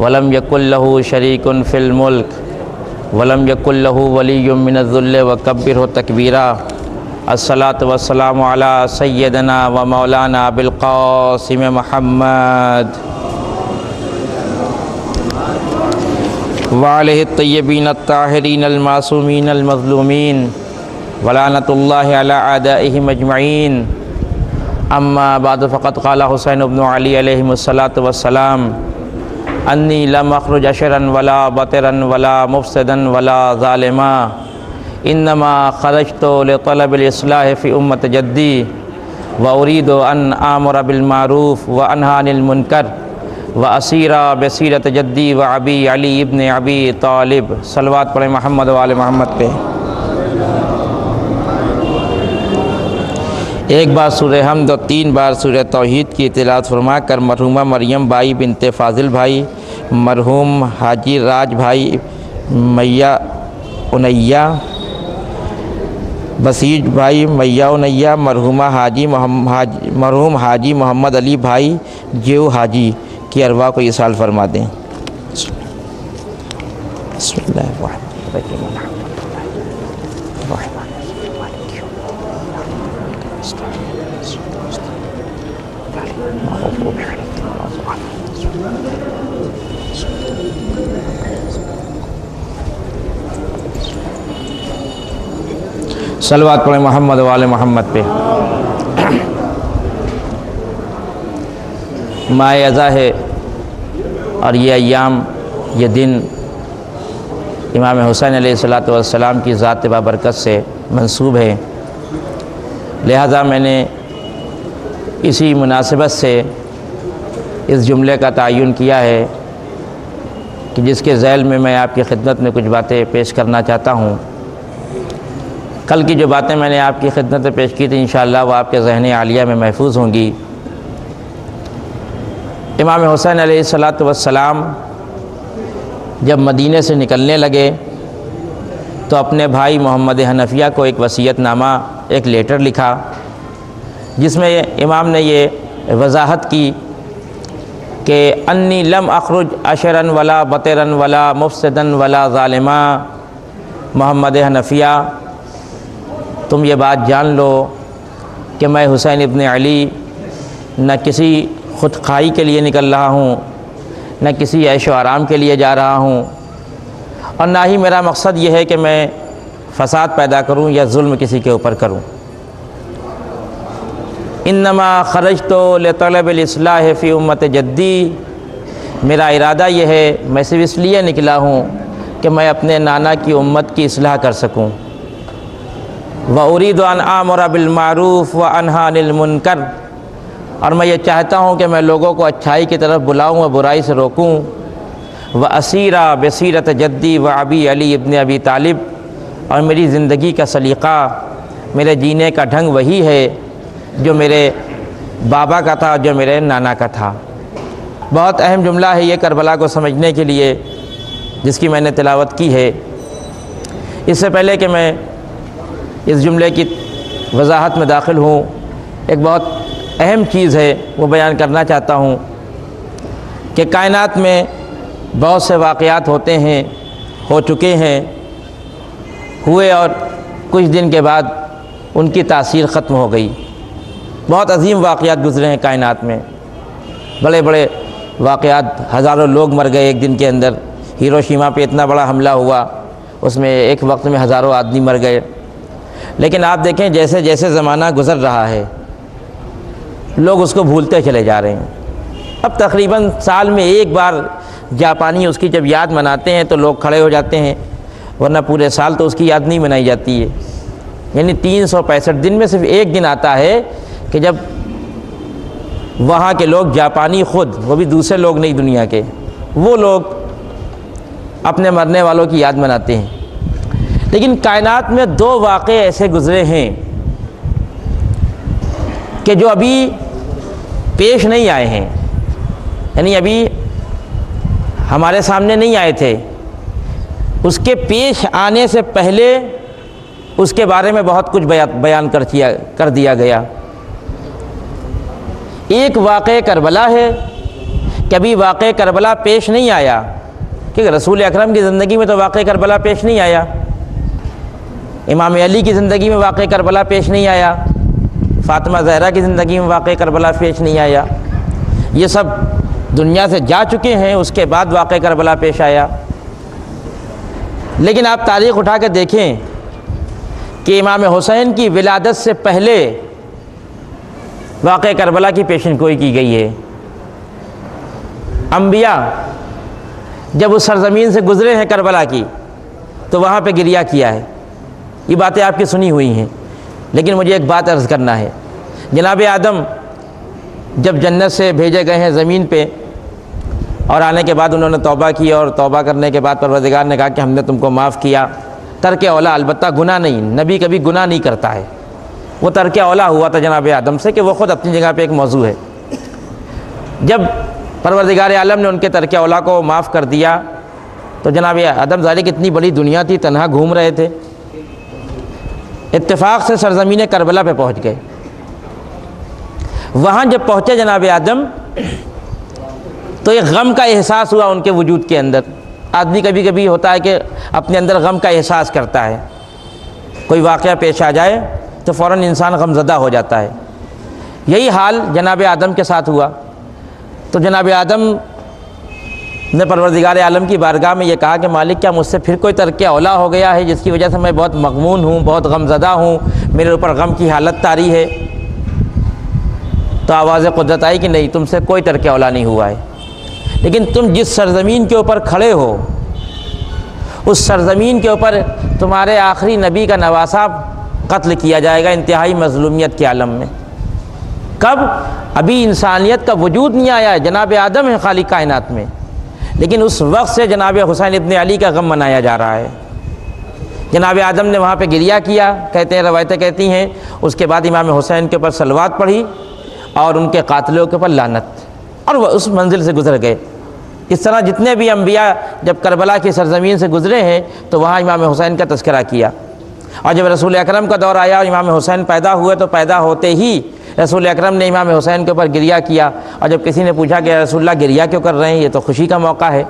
ولم یکن لہ شریک فی الملک ولم یکن لہ ولی من الذل وکبرہ تکبیرا۔ الصلاۃ والسلام علی سیدنا و مولانا بالقاسم محمد وعلیہ الطیبین الطاہرین المعصومین المظلومین ولعنۃ اللہ علی اعدائہم اجمعین۔ اما بعد فقد قال حسین بن علی علیہ الصلاۃ والسلام انی لم اخرج اشرا ولا بطرا ولا مفسدا ولا ظالما انما خرجت لطلب الاصلاح فی امت جدی وارید ان آمر بالمعروف وانہی عن المنکر واسیر بسیرت جدی وابی علی ابن ابی طالب۔ صلوات پڑھیں محمد و آل محمد پہ۔ ایک بار سورہ حمد اور 3 بار سورہ توحید کی تلاوت فرما کر مرحومہ مریم بائی بنت فاضل بھائی، مرحوم حاجی راج بھائی، میاں انیہ بسیج بھائی، میاں انیہ، مرحوم حاجی محمد علی بھائی جیو حاجی کی ارواح کو ایصال فرما دیں۔ بسم اللہ الرحمن الرحیم۔ صلوات پڑھیں محمد و آل محمد پہ۔ ماہ ازاں ہے اور یہ ایام، یہ دن امام حسین علیہ السلام کی ذات بابرکت سے منسوب ہے، لہذا میں نے اسی مناسبت سے اس جملے کا تعین کیا ہے کہ جس کے ذیل میں آپ کی خدمت میں کچھ باتیں پیش کرنا چاہتا ہوں۔ کل کی جو باتیں میں نے آپ کی خدمت میں پیش کی تھی انشاءاللہ وہ آپ کے ذہن عالیہ میں محفوظ ہوں گی۔ امام حسین علیہ السلام جب مدینے سے نکلنے لگے تو اپنے بھائی محمد حنفیہ کو ایک وصیت نامہ، ایک لیٹر لکھا، جس میں امام نے یہ وضاحت کی کہ انی لم اخرج اشرا ولا بطرا ولا مفسدا ولا ظالما۔ محمد حنفیہ تم یہ بات جان لو کہ میں حسین ابن علی نہ کسی خود خواہی کے لیے نکل رہا ہوں، نہ کسی عیش و آرام کے لیے جا رہا ہوں، اور نہ ہی میرا مقصد یہ ہے کہ میں فساد پیدا کروں یا ظلم کسی کے اوپر کروں۔ انما خرجت لطلب الاصلاح فی امت جدی، میرا ارادہ یہ ہے، میں صرف اس لیے نکلا ہوں کہ میں اپنے نانا کی امت کی اصلاح کر سکوں۔ وارید ان آمر بالمعروف وانہی عن المنکر، اور میں یہ چاہتا ہوں کہ میں لوگوں کو اچھائی کی طرف بلاؤں و برائی سے روکوں۔ واسیر بسیرت جدی وابی علی ابن ابی طالب، اور میری زندگی کا سلیقہ، میرے جینے کا ڈھنگ وہی ہے جو میرے بابا کا تھا، جو میرے نانا کا تھا۔ بہت اہم جملہ ہے یہ کربلا کو سمجھنے کے لیے، جس کی میں نے تلاوت کی ہے۔ اس سے پہلے کہ میں اس جملے کی وضاحت میں داخل ہوں، ایک بہت اہم چیز ہے وہ بیان کرنا چاہتا ہوں کہ کائنات میں بہت سے واقعات ہوتے ہیں، ہو چکے ہیں، ہوئے اور کچھ دن کے بعد ان کی تاثیر ختم ہو گئی۔ بہت عظیم واقعات گزرے ہیں کائنات میں، بڑے بڑے واقعات، ہزاروں لوگ مر گئے ایک دن کے اندر۔ ہیروشیما پہ اتنا بڑا حملہ ہوا، اس میں ایک وقت میں ہزاروں آدمی مر گئے۔ لیکن آپ دیکھیں جیسے جیسے زمانہ گزر رہا ہے لوگ اس کو بھولتے چلے جا رہے ہیں۔ اب تقریباً سال میں ایک بار جاپانی اس کی جب یاد مناتے ہیں تو لوگ کھڑے ہو جاتے ہیں، ورنہ پورے سال تو اس کی یاد نہیں منائی جاتی ہے۔ یعنی 365 دن میں صرف ایک دن آتا ہے کہ جب وہاں کے لوگ، جاپانی خود، وہ بھی دوسرے لوگ نہیں دنیا کے، وہ لوگ اپنے مرنے والوں کی یاد مناتے ہیں۔ لیکن کائنات میں 2 واقعے ایسے گزرے ہیں کہ جو ابھی پیش نہیں آئے ہیں، یعنی ابھی ہمارے سامنے نہیں آئے تھے، اس کے پیش آنے سے پہلے اس کے بارے میں بہت کچھ بیان کر دیا گیا۔ ایک واقعہ کربلا ہے کبھی واقعہ کربلا پیش نہیں آیا، کہ رسول اکرم کی زندگی میں تو واقعہ کربلا پیش نہیں آیا، امام علی کی زندگی میں واقعہ کربلا پیش نہیں آیا، فاطمہ زہرا کی زندگی میں واقعہ کربلا پیش نہیں آیا، یہ سب دنیا سے جا چکے ہیں، اس کے بعد واقعہ کربلا پیش آیا۔ لیکن آپ تاریخ اٹھا کے دیکھیں کہ امام حسین کی ولادت سے پہلے واقعہ کربلا کی پیشن گوئی کی گئی ہے۔ انبیاء جب اس سرزمین سے گزرے ہیں کربلا کی تو وہاں پہ گریہ کیا ہے، یہ باتیں آپ کی سنی ہوئی ہیں۔ لیکن مجھے ایک بات عرض کرنا ہے، جناب آدم جب جنت سے بھیجے گئے ہیں زمین پہ اور آنے کے بعد انہوں نے توبہ کی، اور توبہ کرنے کے بعد پروردگار نے کہا کہ ہم نے تم کو معاف کیا، ترک اولا، البتہ گناہ نہیں، نبی کبھی گناہ نہیں کرتا ہے، وہ ترک اولا ہوا تھا جناب آدم سے کہ وہ خود اپنی جگہ پہ ایک موضوع ہے۔ جب پروردگار عالم نے ان کے ترک اولا کو معاف کر دیا تو جناب آدم ظاہر کہ اتنی بڑی دنیا تھی، تنہا گھوم رہے تھے، اتفاق سے سرزمین کربلا پہ پہنچ گئے۔ وہاں جب پہنچے جناب آدم تو ایک غم کا احساس ہوا ان کے وجود کے اندر۔ آدمی کبھی کبھی ہوتا ہے کہ اپنے اندر غم کا احساس کرتا ہے، کوئی واقعہ پیش آ جائے تو فوراً انسان غم زدہ ہو جاتا ہے۔ یہی حال جناب آدم کے ساتھ ہوا۔ تو جناب آدم نے پروردگار عالم کی بارگاہ میں یہ کہا کہ مالک کیا مجھ سے پھر کوئی ترک اولا ہو گیا ہے جس کی وجہ سے میں بہت مغمون ہوں، بہت غم زدہ ہوں، میرے اوپر غم کی حالت طاری ہے؟ تو آواز قدرت آئی کہ نہیں، تم سے کوئی ترک اولا نہیں ہوا ہے، لیکن تم جس سرزمین کے اوپر کھڑے ہو اس سرزمین کے اوپر تمہارے آخری نبی کا نواسہ قتل کیا جائے گا انتہائی مظلومیت کے عالم میں۔ کب؟ ابھی انسانیت کا وجود نہیں آیا ہے، جناب آدم ہے خالق کائنات میں، لیکن اس وقت سے جناب حسین ابن علی کا غم منایا جا رہا ہے۔ جناب آدم نے وہاں پہ گریہ کیا، کہتے ہیں روایتیں کہتی ہیں، اس کے بعد امام حسین کے اوپر صلوات پڑھی اور ان کے قاتلوں کے اوپر لعنت، اور وہ اس منزل سے گزر گئے۔ اس طرح جتنے بھی انبیاء جب کربلا کی سرزمین سے گزرے ہیں تو وہاں امام حسین کا تذکرہ کیا، اور جب رسول اکرم کا دور آیا اور امام حسین پیدا ہوئے تو پیدا ہوتے ہی رسول اکرم نے امام حسین کے اوپر گریہ کیا، اور جب کسی نے پوچھا کہ رسول اللہ گریہ کیوں کر رہے ہیں، یہ تو خوشی کا موقع ہے،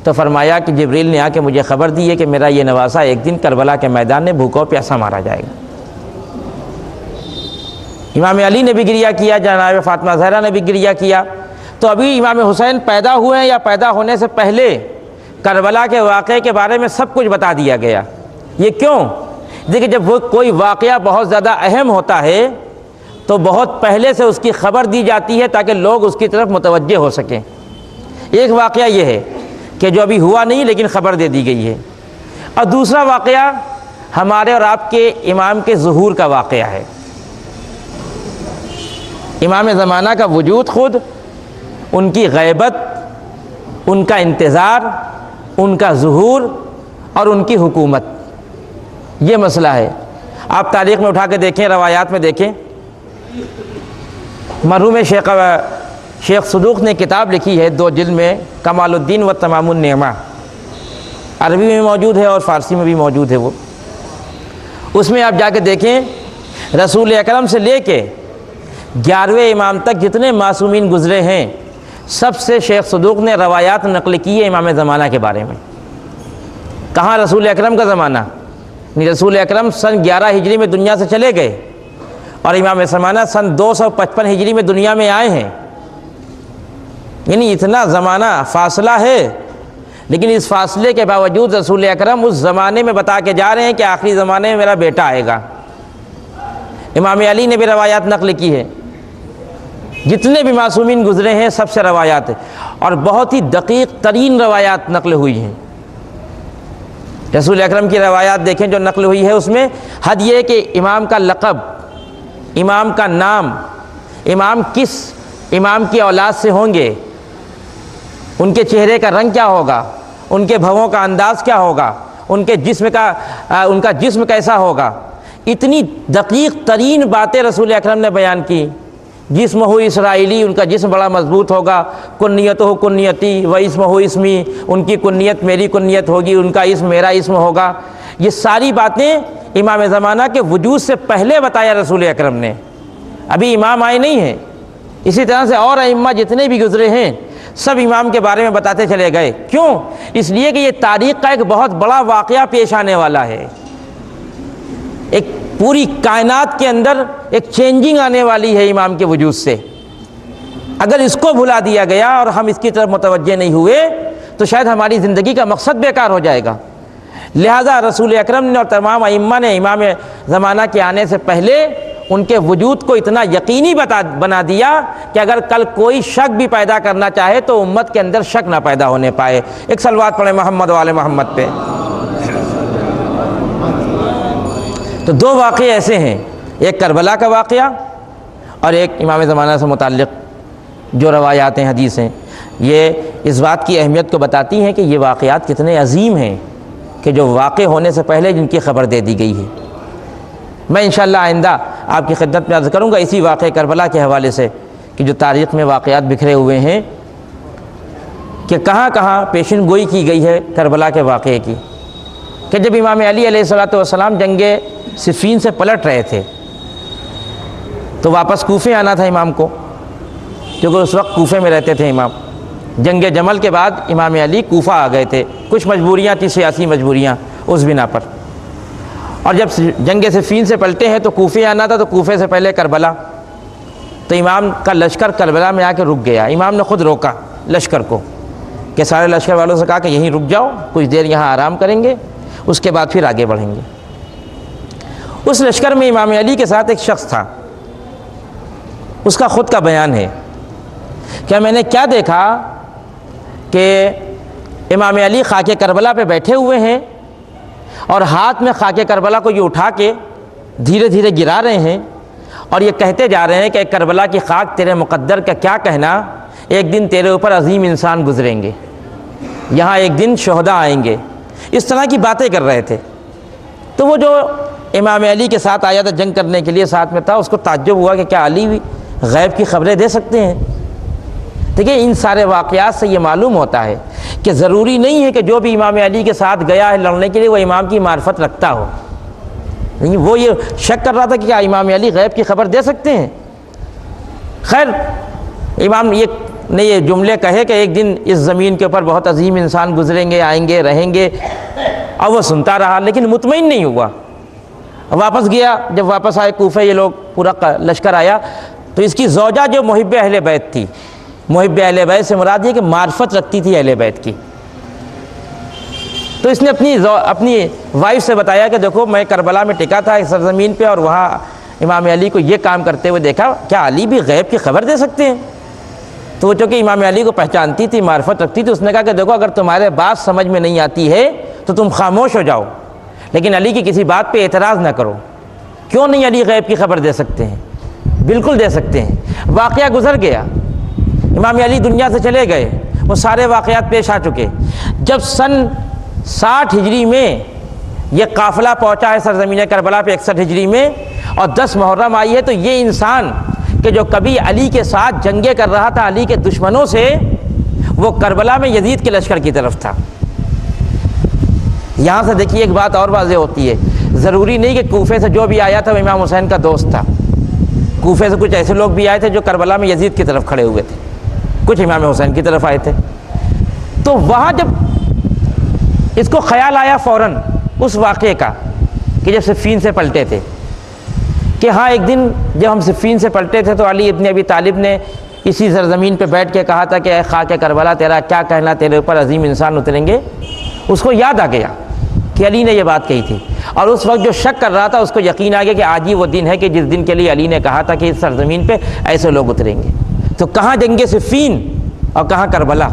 تو فرمایا کہ جبریل نے آ کے مجھے خبر دی ہے کہ میرا یہ نواسہ ایک دن کربلا کے میدان میں بھوکا و پیاسا مارا جائے گا۔ امام علی نے بھی گریہ کیا، جناب فاطمہ زہرا نے بھی گریہ کیا۔ تو ابھی امام حسین پیدا ہوئے ہیں یا پیدا ہونے سے پہلے کربلا کے واقعے کے بارے میں سب کچھ بتا دیا گیا۔ یہ کیوں؟ دیکھیں، جب وہ کوئی واقعہ بہت زیادہ اہم ہوتا ہے تو بہت پہلے سے اس کی خبر دی جاتی ہے تاکہ لوگ اس کی طرف متوجہ ہو سکیں۔ ایک واقعہ یہ ہے کہ جو ابھی ہوا نہیں لیکن خبر دے دی گئی ہے، اور دوسرا واقعہ ہمارے اور آپ کے امام کے ظہور کا واقعہ ہے۔ امام زمانہ کا وجود خود، ان کی غیبت، ان کا انتظار، ان کا ظہور اور ان کی حکومت، یہ مسئلہ ہے۔ آپ تاریخ میں اٹھا کے دیکھیں، روایات میں دیکھیں، مرحوم شیخ صدوق نے کتاب لکھی ہے 2 جلد میں، کمال الدین و تمام النعمہ، عربی میں موجود ہے اور فارسی میں بھی موجود ہے وہ۔ اس میں آپ جا کے دیکھیں، رسول اکرم سے لے کے 11ویں امام تک جتنے معصومین گزرے ہیں سب سے شیخ صدوق نے روایات نقل کی ہے امام زمانہ کے بارے میں۔ کہاں رسول اکرم کا زمانہ؟ رسول اکرم سن 11 ہجری میں دنیا سے چلے گئے اور امام زمانہ سن 255 ہجری میں دنیا میں آئے ہیں، یعنی اتنا زمانہ فاصلہ ہے، لیکن اس فاصلے کے باوجود رسول اکرم اس زمانے میں بتا کے جا رہے ہیں کہ آخری زمانے میں میرا بیٹا آئے گا۔ امام علی نے بھی روایات نقل کی ہے، جتنے بھی معصومین گزرے ہیں سب سے روایات ہیں، اور بہت ہی دقیق ترین روایات نقل ہوئی ہیں۔ رسول اکرم کی روایات دیکھیں جو نقل ہوئی ہے، اس میں حد یہ کہ امام کا لقب، امام کا نام، امام کس امام کی اولاد سے ہوں گے، ان کے چہرے کا رنگ کیا ہوگا، ان کے بھووں کا انداز کیا ہوگا، ان کا جسم کیسا ہوگا، اتنی دقیق ترین باتیں رسول اکرم نے بیان کی۔ جسم ہو اسرائیلی، ان کا جسم بڑا مضبوط ہوگا، کنیت ہو کنیتی و اسم ہو اسمی، ان کی کنیت میری کنیت ہوگی، ان کا اسم میرا اسم ہوگا۔ یہ ساری باتیں امام زمانہ کے وجود سے پہلے بتایا رسول اکرم نے، ابھی امام آئے نہیں ہیں۔ اسی طرح سے اور ائمہ جتنے بھی گزرے ہیں سب امام کے بارے میں بتاتے چلے گئے۔ کیوں؟ اس لیے کہ یہ تاریخ کا ایک بہت بڑا واقعہ پیش آنے والا ہے، ایک پوری کائنات کے اندر ایک چینجنگ آنے والی ہے امام کے وجود سے۔ اگر اس کو بھلا دیا گیا اور ہم اس کی طرف متوجہ نہیں ہوئے تو شاید ہماری زندگی کا مقصد بیکار ہو جائے گا۔ لہذا رسول اکرم نے اور تمام ائمہ نے امام زمانہ کے آنے سے پہلے ان کے وجود کو اتنا یقینی بنا دیا کہ اگر کل کوئی شک بھی پیدا کرنا چاہے تو امت کے اندر شک نہ پیدا ہونے پائے۔ ایک صلوات پڑھیں محمد و آل محمد پہ۔ تو دو واقعے ایسے ہیں، ایک کربلا کا واقعہ اور ایک امام زمانہ سے متعلق جو روایات ہیں، حدیث ہیں، یہ اس بات کی اہمیت کو بتاتی ہیں کہ یہ واقعات کتنے عظیم ہیں کہ جو واقع ہونے سے پہلے جن کی خبر دے دی گئی ہے۔ میں انشاءاللہ آئندہ آپ کی خدمت میں عرض کروں گا اسی واقعہ کربلا کے حوالے سے کہ جو تاریخ میں واقعات بکھرے ہوئے ہیں کہ کہاں کہاں پیشن گوئی کی گئی ہے کربلا کے واقعے کی، کہ جب امام علی علیہ الصلوۃ والسلام جنگ صفین سے پلٹ رہے تھے تو واپس کوفے آنا تھا امام کو، کیونکہ اس وقت کوفے میں رہتے تھے امام۔ جنگ جمل کے بعد امام علی کوفہ آ گئے تھے، کچھ مجبوریاں تھیں، سیاسی مجبوریاں اس بنا پر، اور جب جنگ صفین سے پلٹے ہیں تو کوفے آنا تھا، تو کوفے سے پہلے کربلا، تو امام کا لشکر کربلا میں آ کے رک گیا۔ امام نے خود روکا لشکر کو کہ سارے لشکر والوں سے کہا کہ یہیں رک جاؤ، کچھ دیر یہاں آرام کریں گے، اس کے بعد پھر آگے بڑھیں گے۔ اس لشکر میں امام علی کے ساتھ ایک شخص تھا، اس کا خود کا بیان ہے کہ میں نے کیا دیکھا کہ امام علی خاک کربلا پہ بیٹھے ہوئے ہیں اور ہاتھ میں خاک کربلا کو یہ اٹھا کے دھیرے دھیرے گرا رہے ہیں اور یہ کہتے جا رہے ہیں کہ کربلا کی خاک تیرے مقدر کا کیا کہنا، ایک دن تیرے اوپر عظیم انسان گزریں گے، یہاں ایک دن شہداء آئیں گے، اس طرح کی باتیں کر رہے تھے۔ تو وہ جو امام علی کے ساتھ آیا تھا جنگ کرنے کے لیے، ساتھ میں تھا، اس کو تعجب ہوا کہ کیا علی بھی غیب کی خبریں دے سکتے ہیں؟ دیکھیں ان سارے واقعات سے یہ معلوم ہوتا ہے کہ ضروری نہیں ہے کہ جو بھی امام علی کے ساتھ گیا ہے لڑنے کے لیے وہ امام کی معرفت رکھتا ہو۔ نہیں، وہ یہ شک کر رہا تھا کہ کیا امام علی غیب کی خبر دے سکتے ہیں؟ خیر، امام نے یہ جملے کہے کہ ایک دن اس زمین کے اوپر بہت عظیم انسان گزریں گے، آئیں گے، رہیں گے، اور وہ سنتا رہا لیکن مطمئن نہیں ہوا۔ واپس گیا، جب واپس آئے کوفے، یہ لوگ پورا لشکر آیا تو اس کی زوجہ جو محب اہل بیت تھی، محب اہل بیت سے مراد یہ کہ معرفت رکھتی تھی اہل بیت کی، تو اس نے اپنی وائف سے بتایا کہ دیکھو میں کربلا میں ٹکا تھا اس سرزمین پہ اور وہاں امام علی کو یہ کام کرتے ہوئے دیکھا، کیا علی بھی غیب کی خبر دے سکتے ہیں؟ تو وہ چونکہ امام علی کو پہچانتی تھی، معرفت رکھتی تھی، اس نے کہا کہ دیکھو اگر تمہارے بات سمجھ میں نہیں آتی ہے تو تم خاموش ہو جاؤ، لیکن علی کی کسی بات پہ اعتراض نہ کرو۔ کیوں نہیں علی غیب کی خبر دے سکتے ہیں؟ بالکل دے سکتے ہیں۔ واقعہ گزر گیا، امام علی دنیا سے چلے گئے، وہ سارے واقعات پیش آ چکے۔ جب سن 60 ہجری میں یہ قافلہ پہنچا ہے سرزمین کربلا پہ 61 ہجری میں، اور 10 محرم آئی ہے، تو یہ انسان کہ جو کبھی علی کے ساتھ جنگیں کر رہا تھا علی کے دشمنوں سے، وہ کربلا میں یزید کے لشکر کی طرف تھا۔ یہاں سے دیکھیے ایک بات اور واضح ہوتی ہے، ضروری نہیں کہ کوفے سے جو بھی آیا تھا وہ امام حسین کا دوست تھا۔ کوفے سے کچھ ایسے لوگ بھی آئے تھے جو کربلا میں یزید کی طرف کھڑے ہوئے تھے، کچھ امام حسین کی طرف آئے تھے۔ تو وہاں جب اس کو خیال آیا فوراً اس واقعے کا کہ جب صفین سے پلٹے تھے، کہ ہاں ایک دن جب ہم صفین سے پلٹے تھے تو علی ابن ابی طالب نے اسی سرزمین پہ بیٹھ کے کہا تھا کہ اے خاک کربلا تیرا کیا کہنا، تیرے اوپر عظیم انسان اتریں گے۔ اس کو یاد آ گیا کہ علی نے یہ بات کہی تھی، اور اس وقت جو شک کر رہا تھا اس کو یقین آ گیا کہ آج ہی وہ دن ہے کہ جس دن کے لیے علی نے کہا تھا کہ اس سرزمین پہ ایسے لوگ اتریں گے۔ تو کہاں جنگ صفین اور کہاں کربلا،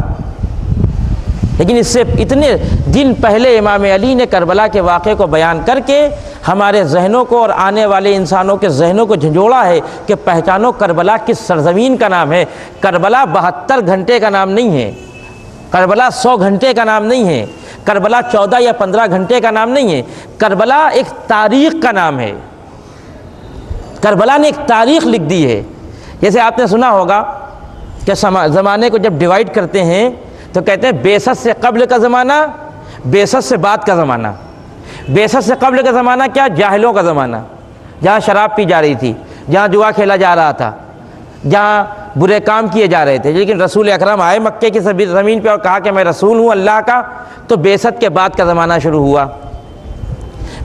لیکن اس سے اتنے دن پہلے امام علی نے کربلا کے واقعے کو بیان کر کے ہمارے ذہنوں کو اور آنے والے انسانوں کے ذہنوں کو جھنجھوڑا ہے کہ پہچانو کربلا کس سرزمین کا نام ہے۔ کربلا 72 گھنٹے کا نام نہیں ہے، کربلا 100 گھنٹے کا نام نہیں ہے، کربلا 14 یا 15 گھنٹے کا نام نہیں ہے، کربلا ایک تاریخ کا نام ہے۔ کربلا نے ایک تاریخ لکھ دی ہے۔ جیسے آپ نے سنا ہوگا کہ زمانے کو جب ڈیوائیڈ کرتے ہیں تو کہتے ہیں بعثت سے قبل کا زمانہ، بعثت سے بعد کا زمانہ۔ بعثت سے قبل کا زمانہ کیا؟ جاہلوں کا زمانہ، جہاں شراب پی جا رہی تھی، جہاں جوا کھیلا جا رہا تھا، جہاں برے کام کیے جا رہے تھے، لیکن رسول اکرم آئے مکے کی زمین پہ اور کہا کہ میں رسول ہوں اللہ کا، تو بعثت کے بعد کا زمانہ شروع ہوا۔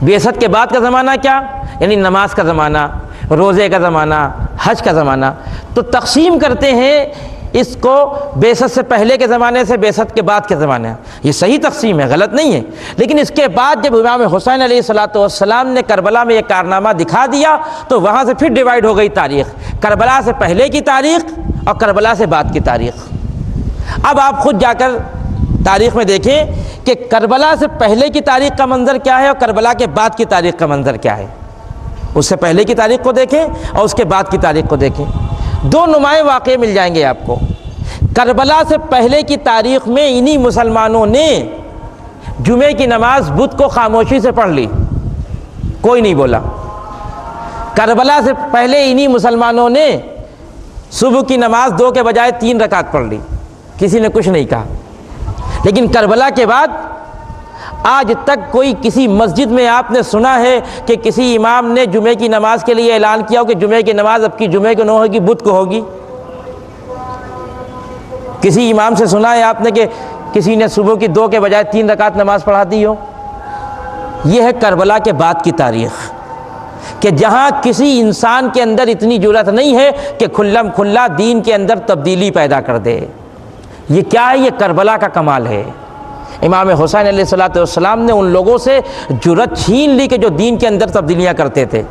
بعثت کے بعد کا زمانہ کیا؟ یعنی نماز کا زمانہ، روزے کا زمانہ، حج کا زمانہ۔ تو تقسیم کرتے ہیں اس کو بعثت سے پہلے کے زمانے سے بعثت کے بعد کے زمانے، یہ صحیح تقسیم ہے، غلط نہیں ہے۔ لیکن اس کے بعد جب امام حسین علیہ السلام نے کربلا میں یہ کارنامہ دکھا دیا تو وہاں سے پھر ڈیوائیڈ ہو گئی تاریخ، کربلا سے پہلے کی تاریخ اور کربلا سے بعد کی تاریخ۔ اب آپ خود جا کر تاریخ میں دیکھیں کہ کربلا سے پہلے کی تاریخ کا منظر کیا ہے اور کربلا کے بعد کی تاریخ کا منظر کیا ہے۔ اس سے پہلے کی تاریخ کو دیکھیں اور اس کے بعد کی تاریخ کو دیکھیں، دو نمایاں واقعے مل جائیں گے آپ کو۔ کربلا سے پہلے کی تاریخ میں انہی مسلمانوں نے جمعے کی نماز بدھ کو خاموشی سے پڑھ لی، کوئی نہیں بولا۔ کربلا سے پہلے انہی مسلمانوں نے صبح کی نماز 2 کے بجائے 3 رکعت پڑھ لی، کسی نے کچھ نہیں کہا۔ لیکن کربلا کے بعد آج تک کوئی کسی مسجد میں آپ نے سنا ہے کہ کسی امام نے جمعے کی نماز کے لیے اعلان کیا ہو کہ جمعے کی نماز اب کی جمعے کو نہ ہوگی، بدھ کو ہوگی؟ کسی امام سے سنا ہے آپ نے کہ کسی نے صبح کی 2 کے بجائے 3 رکعت نماز پڑھا دی ہو؟ یہ ہے کربلا کے بعد کی تاریخ، کہ جہاں کسی انسان کے اندر اتنی جرأت نہیں ہے کہ کھلم کھلا دین کے اندر تبدیلی پیدا کر دے۔ یہ کیا ہے؟ یہ کربلا کا کمال ہے۔ امام حسین علیہ السلام نے ان لوگوں سے جرأت چھین لی کہ جو دین کے اندر تبدیلیاں کرتے تھے،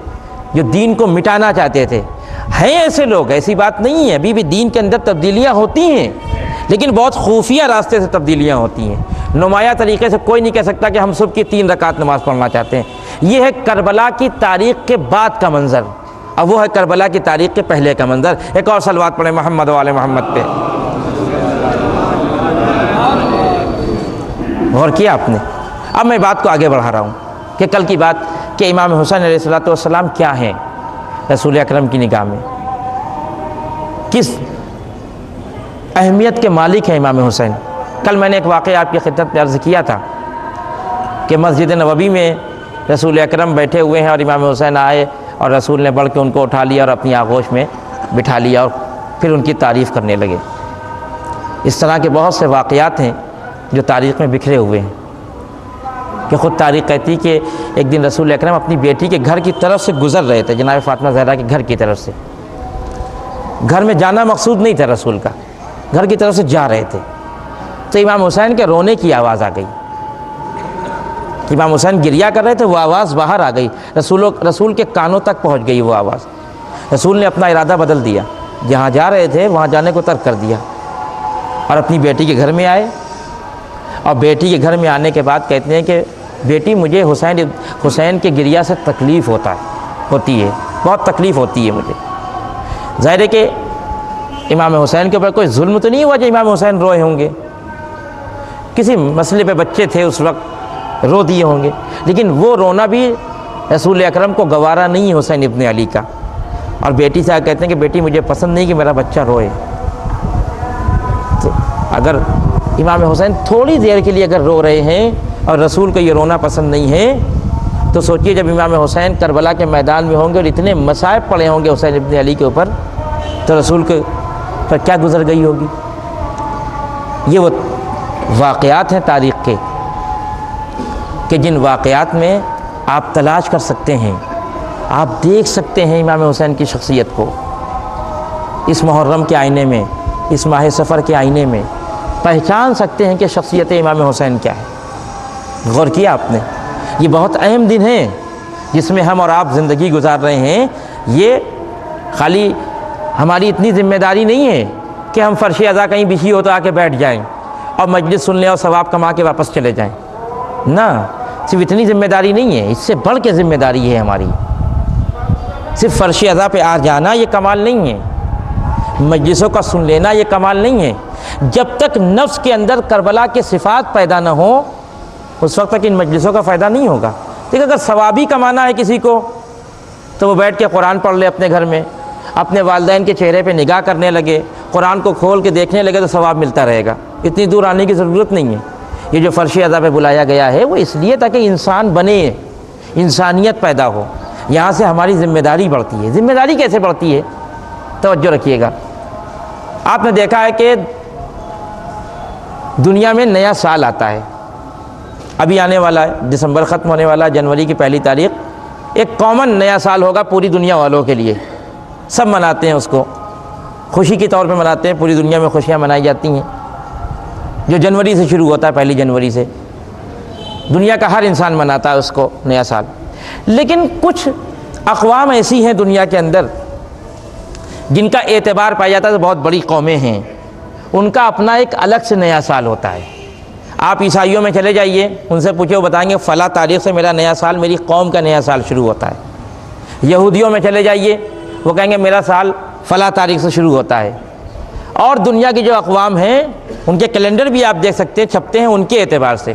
جو دین کو مٹانا چاہتے تھے۔ ہیں ایسے لوگ، ایسی بات نہیں ہے، ابھی بھی دین کے اندر تبدیلیاں ہوتی ہیں، لیکن بہت خفیہ راستے سے تبدیلیاں ہوتی ہیں۔ نمایاں طریقے سے کوئی نہیں کہہ سکتا کہ ہم صبح کی 3 رکعت نماز پڑھنا چاہتے ہیں۔ یہ ہے کربلا کی تاریخ کے بعد کا منظر، اب وہ ہے کربلا کی تاریخ کے پہلے کا منظر۔ ایک اور صلوات پڑھیں محمد و آل محمد پہ۔ غور کیا آپ نے؟ اب میں بات کو آگے بڑھا رہا ہوں کہ کل کی بات کہ امام حسین علیہ السلام کیا ہیں رسول اکرم کی نگاہ میں، کس اہمیت کے مالک ہیں امام حسین۔ کل میں نے ایک واقعہ آپ کی خدمت میں عرض کیا تھا کہ مسجد نبوی میں رسول اکرم بیٹھے ہوئے ہیں اور امام حسین آئے اور رسول نے بڑھ کے ان کو اٹھا لیا اور اپنی آغوش میں بٹھا لیا اور پھر ان کی تعریف کرنے لگے۔ اس طرح کے بہت سے واقعات ہیں جو تاریخ میں بکھرے ہوئے ہیں، کہ خود تاریخ کہتی کہ ایک دن رسول اکرم اپنی بیٹی کے گھر کی طرف سے گزر رہے تھے، جناب فاطمہ زہرا کے گھر کی طرف سے۔ گھر میں جانا مقصود نہیں تھا رسول کا، گھر کی طرف سے جا رہے تھے تو امام حسین کے رونے کی آواز آ گئی۔ امام حسین گریا کر رہے تھے، وہ آواز باہر آ گئی، رسول کے کانوں تک پہنچ گئی وہ آواز۔ رسول نے اپنا ارادہ بدل دیا، جہاں جا رہے تھے وہاں جانے کو ترک کر دیا اور اپنی بیٹی کے گھر میں آئے۔ اور بیٹی کے گھر میں آنے کے بعد کہتے ہیں کہ بیٹی مجھے حسین کے گریا سے تکلیف ہوتی ہے، بہت تکلیف ہوتی ہے مجھے۔ ظاہر ہے کہ امام حسین کے اوپر کوئی ظلم تو نہیں ہوا جو امام حسین روئے ہوں گے، کسی مسئلے پہ بچے تھے اس وقت رو دیے ہوں گے، لیکن وہ رونا بھی رسول اکرم کو گوارا نہیں ہے حسین ابن علی کا۔ اور بیٹی سے کہتے ہیں کہ بیٹی مجھے پسند نہیں کہ میرا بچہ روئے۔ تو اگر امام حسین تھوڑی دیر کے لیے اگر رو رہے ہیں اور رسول کو یہ رونا پسند نہیں ہے، تو سوچئے جب امام حسین کربلا کے میدان میں ہوں گے اور اتنے مصائب پڑے ہوں گے حسین ابن علی کے اوپر، تو رسول کے پر کیا گزر گئی ہوگی۔ یہ وہ واقعات ہیں تاریخ کے کہ جن واقعات میں آپ تلاش کر سکتے ہیں، آپ دیکھ سکتے ہیں امام حسین کی شخصیت کو اس محرم کے آئینے میں، اس ماہ سفر کے آئینے میں پہچان سکتے ہیں کہ شخصیت امام حسین کیا ہے۔ غور کیا آپ نے؟ یہ بہت اہم دن ہے جس میں ہم اور آپ زندگی گزار رہے ہیں۔ یہ خالی ہماری اتنی ذمہ داری نہیں ہے کہ ہم فرش ازا کہیں بچھی ہو تو آ کے بیٹھ جائیں اور مجلس سن لیں اور ثواب کما کے واپس چلے جائیں، نہ، صرف اتنی ذمہ داری نہیں ہے، اس سے بڑھ کے ذمہ داری ہے ہماری۔ صرف فرش ازا پہ آ جانا یہ کمال نہیں ہے، مجلسوں کا سن لینا یہ کمال نہیں ہے۔ جب تک نفس کے اندر کربلا کے صفات پیدا نہ ہوں اس وقت تک ان مجلسوں کا فائدہ نہیں ہوگا۔ دیکھ اگر ثوابی کمانا ہے کسی کو تو وہ بیٹھ کے قرآن پڑھ لے اپنے گھر میں، اپنے والدین کے چہرے پہ نگاہ کرنے لگے، قرآن کو کھول کے دیکھنے لگے تو ثواب ملتا رہے گا، اتنی دور آنے کی ضرورت نہیں ہے۔ یہ جو فرش ازا پہ بلایا گیا ہے وہ اس لیے تاکہ انسان بنے، انسانیت پیدا ہو، یہاں سے ہماری ذمہ داری بڑھتی ہے۔ ذمہ داری کیسے بڑھتی ہے؟ توجہ رکھیے گا۔ آپ نے دیکھا ہے کہ دنیا میں نیا سال آتا ہے، ابھی آنے والا ہے، دسمبر ختم ہونے والا ہے، جنوری کی 1 تاریخ ایک کامن نیا سال ہوگا پوری دنیا والوں کے لیے، سب مناتے ہیں اس کو، خوشی کے طور پہ مناتے ہیں، پوری دنیا میں خوشیاں منائی جاتی ہیں، جو جنوری سے شروع ہوتا ہے، 1 جنوری سے دنیا کا ہر انسان مناتا ہے اس کو، نیا سال۔ لیکن کچھ اقوام ایسی ہیں دنیا کے اندر جن کا اعتبار پایا جاتا ہے، بہت بڑی قومیں ہیں، ان کا اپنا ایک الگ سے نیا سال ہوتا ہے۔ آپ عیسائیوں میں چلے جائیے، ان سے پوچھے، وہ بتائیں گے فلاں تاریخ سے میرا نیا سال، میری قوم کا نیا سال شروع ہوتا ہے۔ یہودیوں میں چلے جائیے، وہ کہیں گے میرا سال فلاں تاریخ سے شروع ہوتا ہے۔ اور دنیا کی جو اقوام ہیں ان کے کیلنڈر بھی آپ دیکھ سکتے ہیں، چھپتے ہیں ان کے اعتبار سے۔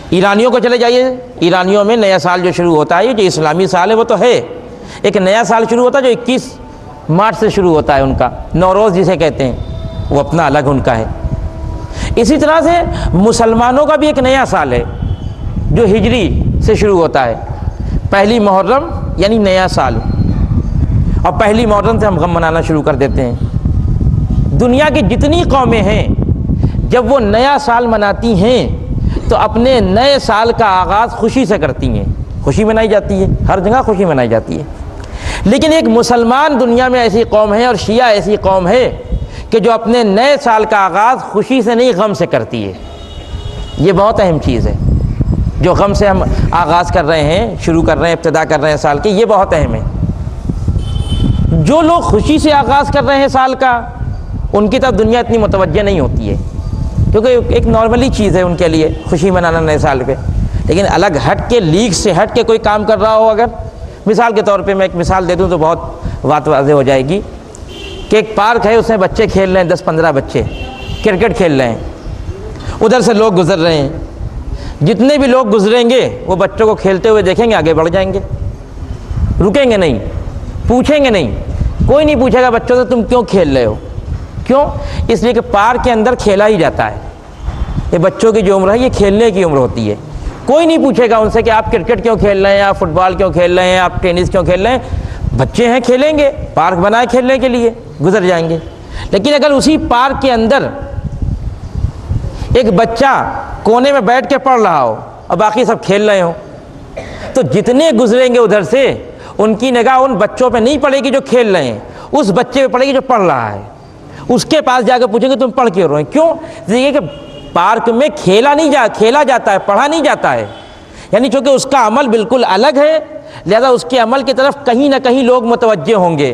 ایرانیوں کو چلے جائیے، ایرانیوں میں نیا سال جو شروع ہوتا ہے، جو اسلامی سال ہے وہ تو ہے، ایک نیا سال شروع ہوتا ہے جو 21 مارچ سے شروع ہوتا ہے، ان کا نوروز جسے کہتے ہیں، وہ اپنا الگ ان کا ہے۔ اسی طرح سے مسلمانوں کا بھی ایک نیا سال ہے جو ہجری سے شروع ہوتا ہے، 1 محرم یعنی نیا سال، اور 1 محرم سے ہم غم منانا شروع کر دیتے ہیں۔ دنیا کی جتنی قومیں ہیں جب وہ نیا سال مناتی ہیں تو اپنے نئے سال کا آغاز خوشی سے کرتی ہیں، خوشی منائی جاتی ہے، ہر جگہ خوشی منائی جاتی ہے۔ لیکن ایک مسلمان دنیا میں ایسی قوم ہے، اور شیعہ ایسی قوم ہے کہ جو اپنے نئے سال کا آغاز خوشی سے نہیں غم سے کرتی ہے۔ یہ بہت اہم چیز ہے، جو غم سے ہم آغاز کر رہے ہیں، شروع کر رہے ہیں، ابتدا کر رہے ہیں سال کی، یہ بہت اہم ہے۔ جو لوگ خوشی سے آغاز کر رہے ہیں سال کا، ان کی طرف دنیا اتنی متوجہ نہیں ہوتی ہے، کیونکہ ایک نارملی چیز ہے ان کے لیے خوشی منانا نئے سال پہ۔ لیکن الگ ہٹ کے، لیگ سے ہٹ کے کوئی کام کر رہا ہو، اگر مثال کے طور پہ میں ایک مثال دے دوں تو بہت بات واضح ہو جائے گی، کہ ایک پارک ہے، اس میں بچے کھیل رہے ہیں، 10-15 بچے کرکٹ کھیل رہے ہیں، ادھر سے لوگ گزر رہے ہیں، جتنے بھی لوگ گزریں گے وہ بچوں کو کھیلتے ہوئے دیکھیں گے، آگے بڑھ جائیں گے، رکیں گے نہیں، پوچھیں گے نہیں، کوئی نہیں پوچھے گا بچوں سے تم کیوں کھیل رہے ہو، کیوں؟ اس لیے کہ پارک کے اندر کھیلا ہی جاتا ہے، یہ بچوں کی جو عمر ہے یہ کھیلنے کی عمر ہوتی ہے۔ کوئی نہیں پوچھے گا ان سے کہ آپ کرکٹ کیوں کھیل رہے ہیں، آپ فٹ بال کیوں کھیل رہے ہیں، آپ ٹینس کیوں کھیل رہے ہیں، بچے ہیں کھیلیں گے، پارک بنائے کھیلنے کے لیے، گزر جائیں گے۔ لیکن اگر اسی پارک کے اندر ایک بچہ کونے میں بیٹھ کے پڑھ رہا ہو اور باقی سب کھیل رہے ہوں، تو جتنے گزریں گے ادھر سے ان کی نگاہ ان بچوں پہ نہیں پڑے گی جو کھیل رہے ہیں، اس بچے پہ پڑے گی جو پڑھ رہا ہے۔ اس کے پاس جا کے پوچھیں گے تم پڑھ کیوں رہے ہیں، کیوں؟ یہ کہ پارک میں کھیلا جاتا ہے، پڑھا نہیں جاتا ہے، یعنی چونکہ اس کا عمل بالکل الگ ہے، لہذا اس کے عمل کی طرف کہیں نہ کہیں لوگ متوجہ ہوں گے۔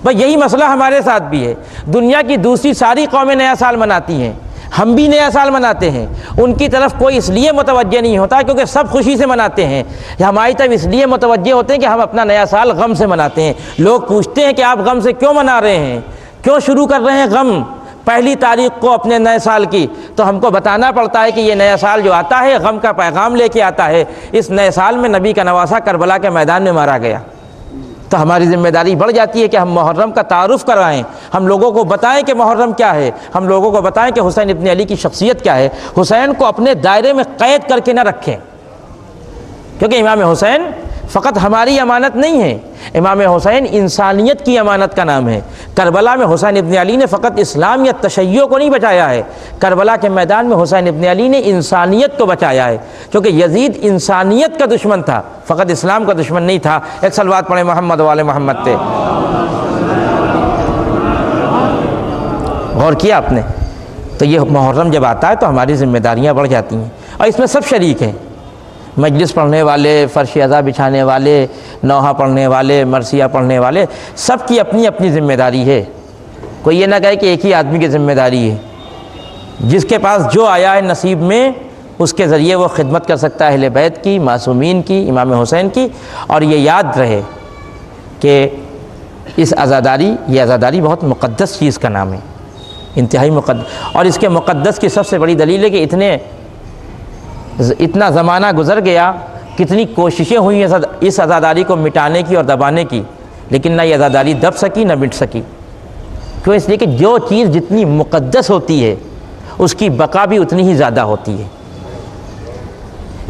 بس یہی مسئلہ ہمارے ساتھ بھی ہے، دنیا کی دوسری ساری قومیں نیا سال مناتی ہیں، ہم بھی نیا سال مناتے ہیں، ان کی طرف کوئی اس لیے متوجہ نہیں ہوتا کیونکہ سب خوشی سے مناتے ہیں، ہماری طرف اس لیے متوجہ ہوتے ہیں کہ ہم اپنا نیا سال غم سے مناتے ہیں۔ لوگ پوچھتے ہیں کہ آپ غم سے کیوں منا رہے ہیں، کیوں شروع کر رہے ہیں غم 1 تاریخ کو اپنے نئے سال کی؟ تو ہم کو بتانا پڑتا ہے کہ یہ نیا سال جو آتا ہے غم کا پیغام لے کے آتا ہے۔ اس نئے سال میں نبی کا نواسہ کربلا کے میدان میں مارا گیا، تو ہماری ذمہ داری بڑھ جاتی ہے کہ ہم محرم کا تعارف کرائیں، ہم لوگوں کو بتائیں کہ محرم کیا ہے، ہم لوگوں کو بتائیں کہ حسین ابن علی کی شخصیت کیا ہے۔ حسین کو اپنے دائرے میں قید کر کے نہ رکھیں، کیونکہ امام حسین فقط ہماری امانت نہیں ہے، امام حسین انسانیت کی امانت کا نام ہے۔ کربلا میں حسین ابن علی نے فقط اسلام یا تشیع کو نہیں بچایا ہے، کربلا کے میدان میں حسین ابن علی نے انسانیت کو بچایا ہے، کیونکہ یزید انسانیت کا دشمن تھا، فقط اسلام کا دشمن نہیں تھا۔ ایک صلوات پڑھیں محمد والے محمد پہ۔ غور کیا آپ نے؟ تو یہ محرم جب آتا ہے تو ہماری ذمہ داریاں بڑھ جاتی ہیں، اور اس میں سب شریک ہیں، مجلس پڑھنے والے، فرش اذا بچھانے والے، نوحہ پڑھنے والے، مرثیہ پڑھنے والے، سب کی اپنی اپنی ذمہ داری ہے۔ کوئی یہ نہ کہے کہ ایک ہی آدمی کی ذمہ داری ہے، جس کے پاس جو آیا ہے نصیب میں اس کے ذریعے وہ خدمت کر سکتا ہے اہل بیت کی، معصومین کی، امام حسین کی۔ اور یہ یاد رہے کہ اس عزاداری، یہ عزاداری بہت مقدس چیز کا نام ہے، انتہائی مقدس، اور اس کے مقدس کی سب سے بڑی دلیل ہے کہ اتنا زمانہ گزر گیا، کتنی کوششیں ہوئی ہیں اس عزاداری کو مٹانے کی اور دبانے کی، لیکن نہ یہ عزاداری دب سکی نہ مٹ سکی۔ کیوں؟ اس لیے کہ جو چیز جتنی مقدس ہوتی ہے اس کی بقا بھی اتنی ہی زیادہ ہوتی ہے۔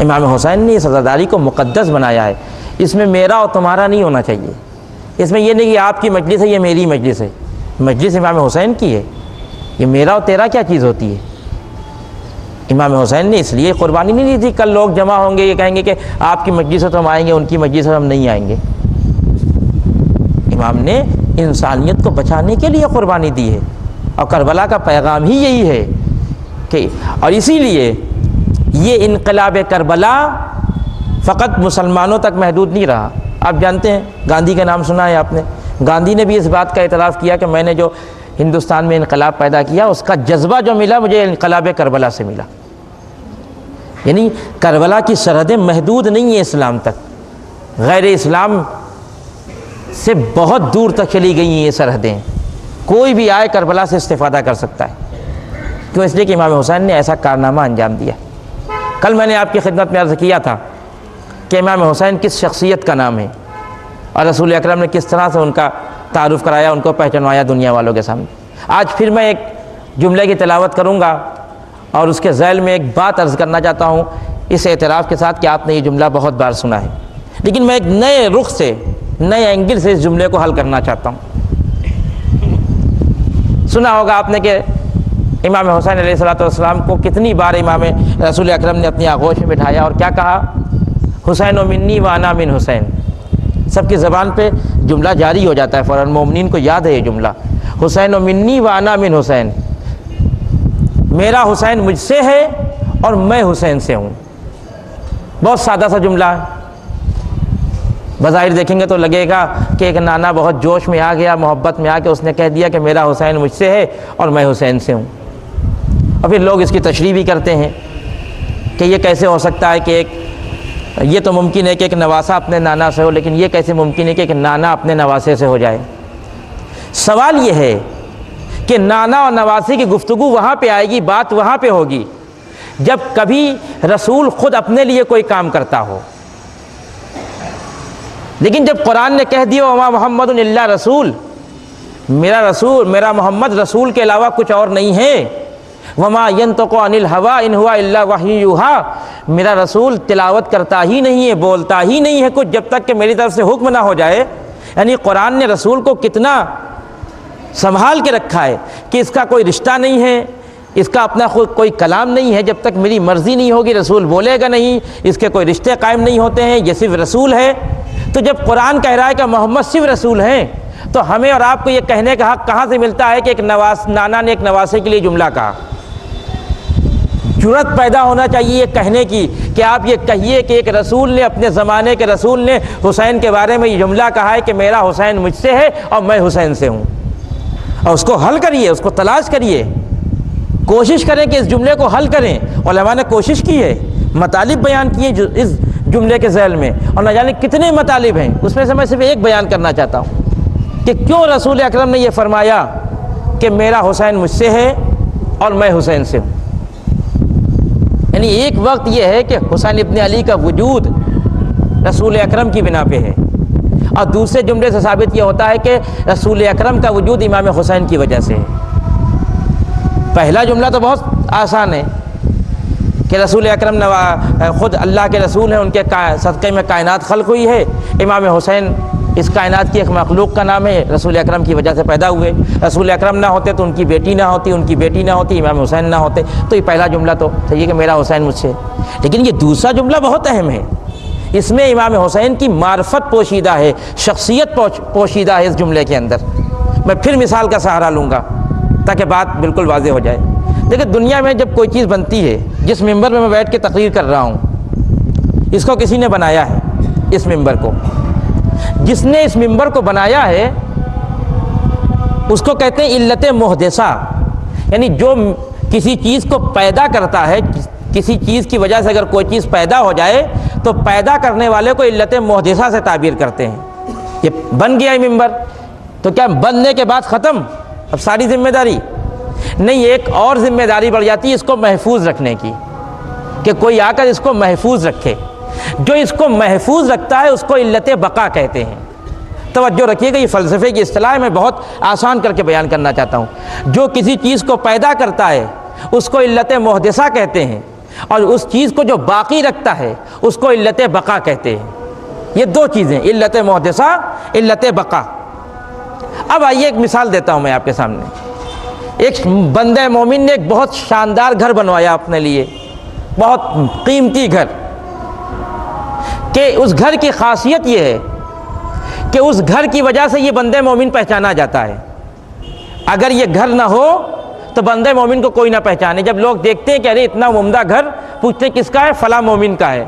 امام حسین نے اس عزاداری کو مقدس بنایا ہے، اس میں میرا اور تمہارا نہیں ہونا چاہیے، اس میں یہ نہیں کہ آپ کی مجلس ہے یہ میری مجلس ہے، مجلس امام حسین کی ہے، یہ میرا اور تیرا کیا چیز ہوتی ہے؟ امام حسین نے اس لیے قربانی نہیں دی تھی کل لوگ جمع ہوں گے یہ کہیں گے کہ آپ کی مجلس سے تو ہم آئیں گے، ان کی مجلس سے ہم نہیں آئیں گے۔ امام نے انسانیت کو بچانے کے لیے قربانی دی ہے، اور کربلا کا پیغام ہی یہی ہے کہ، اور اسی لیے یہ انقلاب کربلا فقط مسلمانوں تک محدود نہیں رہا۔ آپ جانتے ہیں گاندھی کا نام سنا ہے آپ نے، گاندھی نے بھی اس بات کا اعتراف کیا کہ میں نے جو ہندوستان میں انقلاب پیدا کیا اس کا جذبہ جو ملا مجھے انقلاب کربلا سے ملا۔ یعنی کربلا کی سرحدیں محدود نہیں ہیں اسلام تک، غیر اسلام سے بہت دور تک چلی گئی ہیں یہ سرحدیں، کوئی بھی آئے کربلا سے استفادہ کر سکتا ہے۔ کیوں؟ اس لیے کہ امام حسین نے ایسا کارنامہ انجام دیا۔ کل میں نے آپ کی خدمت میں عرض کیا تھا کہ امام حسین کس شخصیت کا نام ہے، اور رسول اکرم نے کس طرح سے ان کا تعارف کرایا، ان کو پہچانوایا دنیا والوں کے سامنے۔ آج پھر میں ایک جملے کی تلاوت کروں گا اور اس کے ذیل میں ایک بات عرض کرنا چاہتا ہوں، اس اعتراف کے ساتھ کہ آپ نے یہ جملہ بہت بار سنا ہے، لیکن میں ایک نئے رخ سے، نئے اینگل سے اس جملے کو حل کرنا چاہتا ہوں۔ سنا ہوگا آپ نے کہ امام حسین علیہ السلام کو کتنی بار امام رسول اکرم نے اپنی آغوش میں بٹھایا اور کیا کہا؟ حسین و منی و انا من حسین۔ سب کی زبان پہ جملہ جاری ہو جاتا ہے فوراً، مومنین کو یاد ہے یہ جملہ، حسین و منی و انا من حسین، میرا حسین مجھ سے ہے اور میں حسین سے ہوں۔ بہت سادہ سا جملہ ہے، بظاہر دیکھیں گے تو لگے گا کہ ایک نانا بہت جوش میں آ گیا، محبت میں آ کے اس نے کہہ دیا کہ میرا حسین مجھ سے ہے اور میں حسین سے ہوں۔ اور پھر لوگ اس کی تشریح بھی کرتے ہیں کہ یہ کیسے ہو سکتا ہے کہ یہ تو ممکن ہے کہ ایک نواسہ اپنے نانا سے ہو، لیکن یہ کیسے ممکن ہے کہ ایک نانا اپنے نواسے سے ہو جائے؟ سوال یہ ہے کہ نانا اور نواسے کی گفتگو وہاں پہ آئے گی، بات وہاں پہ ہوگی جب کبھی رسول خود اپنے لیے کوئی کام کرتا ہو۔ لیکن جب قرآن نے کہہ دیا وما محمد الا رسول، میرا محمد رسول کے علاوہ کچھ اور نہیں ہے، وما ينطق عن الهوى ان هو الا وحی یوحی، میرا رسول تلاوت کرتا ہی نہیں ہے، بولتا ہی نہیں ہے کچھ جب تک کہ میری طرف سے حکم نہ ہو جائے۔ یعنی قرآن نے رسول کو کتنا سنبھال کے رکھا ہے کہ اس کا کوئی رشتہ نہیں ہے، اس کا اپنا خود کوئی کلام نہیں ہے، جب تک میری مرضی نہیں ہوگی رسول بولے گا نہیں، اس کے کوئی رشتے قائم نہیں ہوتے ہیں، یہ صرف رسول ہے۔ تو جب قرآن کہہ رہا ہے کہ محمد صرف رسول ہیں، تو ہمیں اور آپ کو یہ کہنے کا حق کہاں سے ملتا ہے کہ ایک نانا نے ایک نواسے کے لیے جملہ کہا؟ جرأت پیدا ہونا چاہیے یہ کہنے کی کہ آپ یہ کہیے کہ ایک رسول نے، اپنے زمانے کے رسول نے حسین کے بارے میں یہ جملہ کہا ہے کہ میرا حسین مجھ سے ہے اور میں حسین سے ہوں۔ اور اس کو حل کریے، اس کو تلاش کریے، کوشش کریں کہ اس جملے کو حل کریں۔ علماء نے کوشش کی ہے، مطالب بیان کیے اس جملے کے ذیل میں، اور نہ جانے کتنے مطالب ہیں، اس میں سے میں صرف ایک بیان کرنا چاہتا ہوں کہ کیوں رسول اکرم نے یہ فرمایا کہ میرا حسین مجھ سے ہے اور میں حسین سے ہوں۔ یعنی ایک وقت یہ ہے کہ حسین ابن علی کا وجود رسول اکرم کی بنا پہ ہے، اور دوسرے جملے سے ثابت یہ ہوتا ہے کہ رسول اکرم کا وجود امام حسین کی وجہ سے ہے۔ پہلا جملہ تو بہت آسان ہے کہ رسول اکرم خود اللہ کے رسول ہیں، ان کے صدقے میں کائنات خلق ہوئی ہے، امام حسین اس کائنات کی ایک مخلوق کا نام ہے، رسول اکرم کی وجہ سے پیدا ہوئے، رسول اکرم نہ ہوتے تو ان کی بیٹی نہ ہوتی، ان کی بیٹی نہ ہوتی امام حسین نہ ہوتے۔ تو یہ پہلا جملہ تو صحیح ہے کہ میرا حسین مجھ سے، لیکن یہ دوسرا جملہ بہت اہم ہے، اس میں امام حسین کی معرفت پوشیدہ ہے، شخصیت پوشیدہ ہے اس جملے کے اندر۔ میں پھر مثال کا سہارا لوں گا تاکہ بات بالکل واضح ہو جائے۔ دیکھیں دنیا میں جب کوئی چیز بنتی ہے، جس ممبر میں بیٹھ کے تقریر کر رہا ہوں، اس کو کسی نے بنایا ہے، اس ممبر کو جس نے اس ممبر کو بنایا ہے اس کو کہتے ہیں علت محدثہ، یعنی جو کسی چیز کو پیدا کرتا ہے، کسی چیز کی وجہ سے اگر کوئی چیز پیدا ہو جائے تو پیدا کرنے والے کو علت محدثہ سے تعبیر کرتے ہیں۔ یہ بن گیا ہے ممبر، تو کیا بننے کے بعد ختم اب ساری ذمہ داری؟ نہیں، ایک اور ذمہ داری بڑھ جاتی ہے اس کو محفوظ رکھنے کی، کہ کوئی آ کر اس کو محفوظ رکھے۔ جو اس کو محفوظ رکھتا ہے اس کو علت بقا کہتے ہیں۔ توجہ رکھیے گا، یہ فلسفے کی اصطلاح میں بہت آسان کر کے بیان کرنا چاہتا ہوں۔ جو کسی چیز کو پیدا کرتا ہے اس کو علت محدثہ کہتے ہیں، اور اس چیز کو جو باقی رکھتا ہے اس کو علت بقا کہتے ہیں۔ یہ دو چیزیں، علت محدثہ، علت بقا۔ اب آئیے ایک مثال دیتا ہوں میں آپ کے سامنے. ایک بندہ مومن نے ایک بہت شاندار گھر بنوایا اپنے لیے، بہت قیمتی گھر، کہ اس گھر کی خاصیت یہ ہے کہ اس گھر کی وجہ سے یہ بندہ مومن پہچانا جاتا ہے. اگر یہ گھر نہ ہو تو بندہ مومن کو کوئی نہ پہچانے. جب لوگ دیکھتے ہیں کہ ارے اتنا عمدہ گھر، پوچھتے کس کا ہے؟ فلاں مومن کا ہے.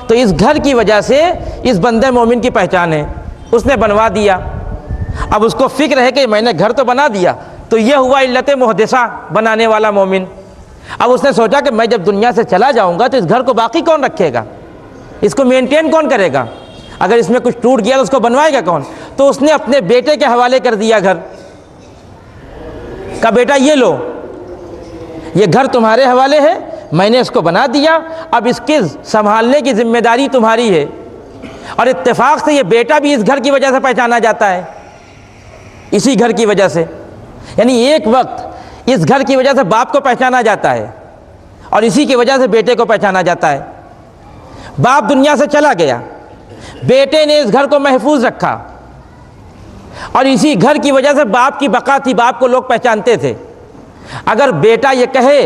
تو اس گھر کی وجہ سے اس بندہ مومن کی پہچان ہے. اس نے بنوا دیا. اب اس کو فکر ہے کہ میں نے گھر تو بنا دیا، تو یہ ہوا علت محدثہ، بنانے والا مومن. اب اس نے سوچا کہ میں جب دنیا سے چلا جاؤں گا تو اس گھر کو باقی کون رکھے گا، اس کو مینٹین کون کرے گا، اگر اس میں کچھ ٹوٹ گیا تو اس کو بنوائے گا کون؟ تو اس نے اپنے بیٹے کے حوالے کر دیا گھر کا. بیٹا یہ لو، یہ گھر تمہارے حوالے ہے، میں نے اس کو بنا دیا، اب اس کے سنبھالنے کی ذمہ داری تمہاری ہے. اور اتفاق سے یہ بیٹا بھی اس گھر کی وجہ سے پہچانا جاتا ہے، اسی گھر کی وجہ سے. یعنی ایک وقت اس گھر کی وجہ سے باپ کو پہچانا جاتا ہے اور اسی کی وجہ سے بیٹے کو پہچانا جاتا ہے. باپ دنیا سے چلا گیا، بیٹے نے اس گھر کو محفوظ رکھا اور اسی گھر کی وجہ سے باپ کی بقا تھی، باپ کو لوگ پہچانتے تھے. اگر بیٹا یہ کہے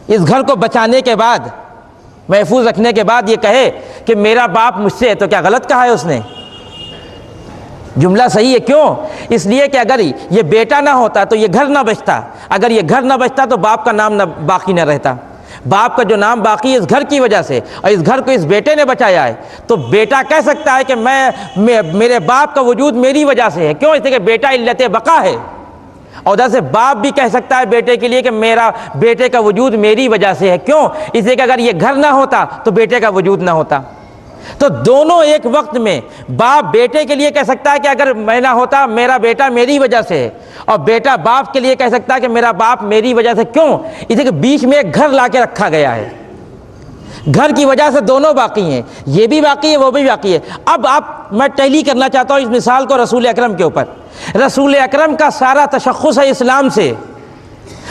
اس گھر کو بچانے کے بعد، محفوظ رکھنے کے بعد یہ کہے کہ میرا باپ مجھ سے ہے، تو کیا غلط کہا ہے اس نے؟ جملہ صحیح ہے. کیوں؟ اس لیے کہ اگر یہ بیٹا نہ ہوتا تو یہ گھر نہ بچتا. اگر یہ گھر نہ بچتا تو باپ کا نام نہ باقی نہ رہتا. باپ کا جو نام باقی ہے اس گھر کی وجہ سے، اور اس گھر کو اس بیٹے نے بچایا ہے. تو بیٹا کہہ سکتا ہے کہ میرے باپ کا وجود میری وجہ سے ہے. کیوں؟ اس لیے کہ بیٹا علت بقا ہے. اور ادھر سے باپ بھی کہہ سکتا ہے بیٹے کے لیے کہ میرا بیٹے کا وجود میری وجہ سے ہے. کیوں؟ اس لیے کہ اگر یہ گھر نہ ہوتا تو بیٹے کا وجود نہ ہوتا. تو دونوں ایک وقت میں باپ بیٹے کے لیے کہہ سکتا ہے کہ اگر میں نہ ہوتا میرا بیٹا میری وجہ سے ہے، اور بیٹا باپ کے لیے کہہ سکتا ہے کہ میرا باپ میری وجہ سے. کیوں؟ اس لیے کہ بیچ میں ایک گھر لا کے رکھا گیا ہے. گھر کی وجہ سے دونوں باقی ہیں، یہ بھی باقی ہے وہ بھی باقی ہے. اب میں ٹیلی کرنا چاہتا ہوں اس مثال کو رسول اکرم کے اوپر. رسول اکرم کا سارا تشخص ہے اسلام سے.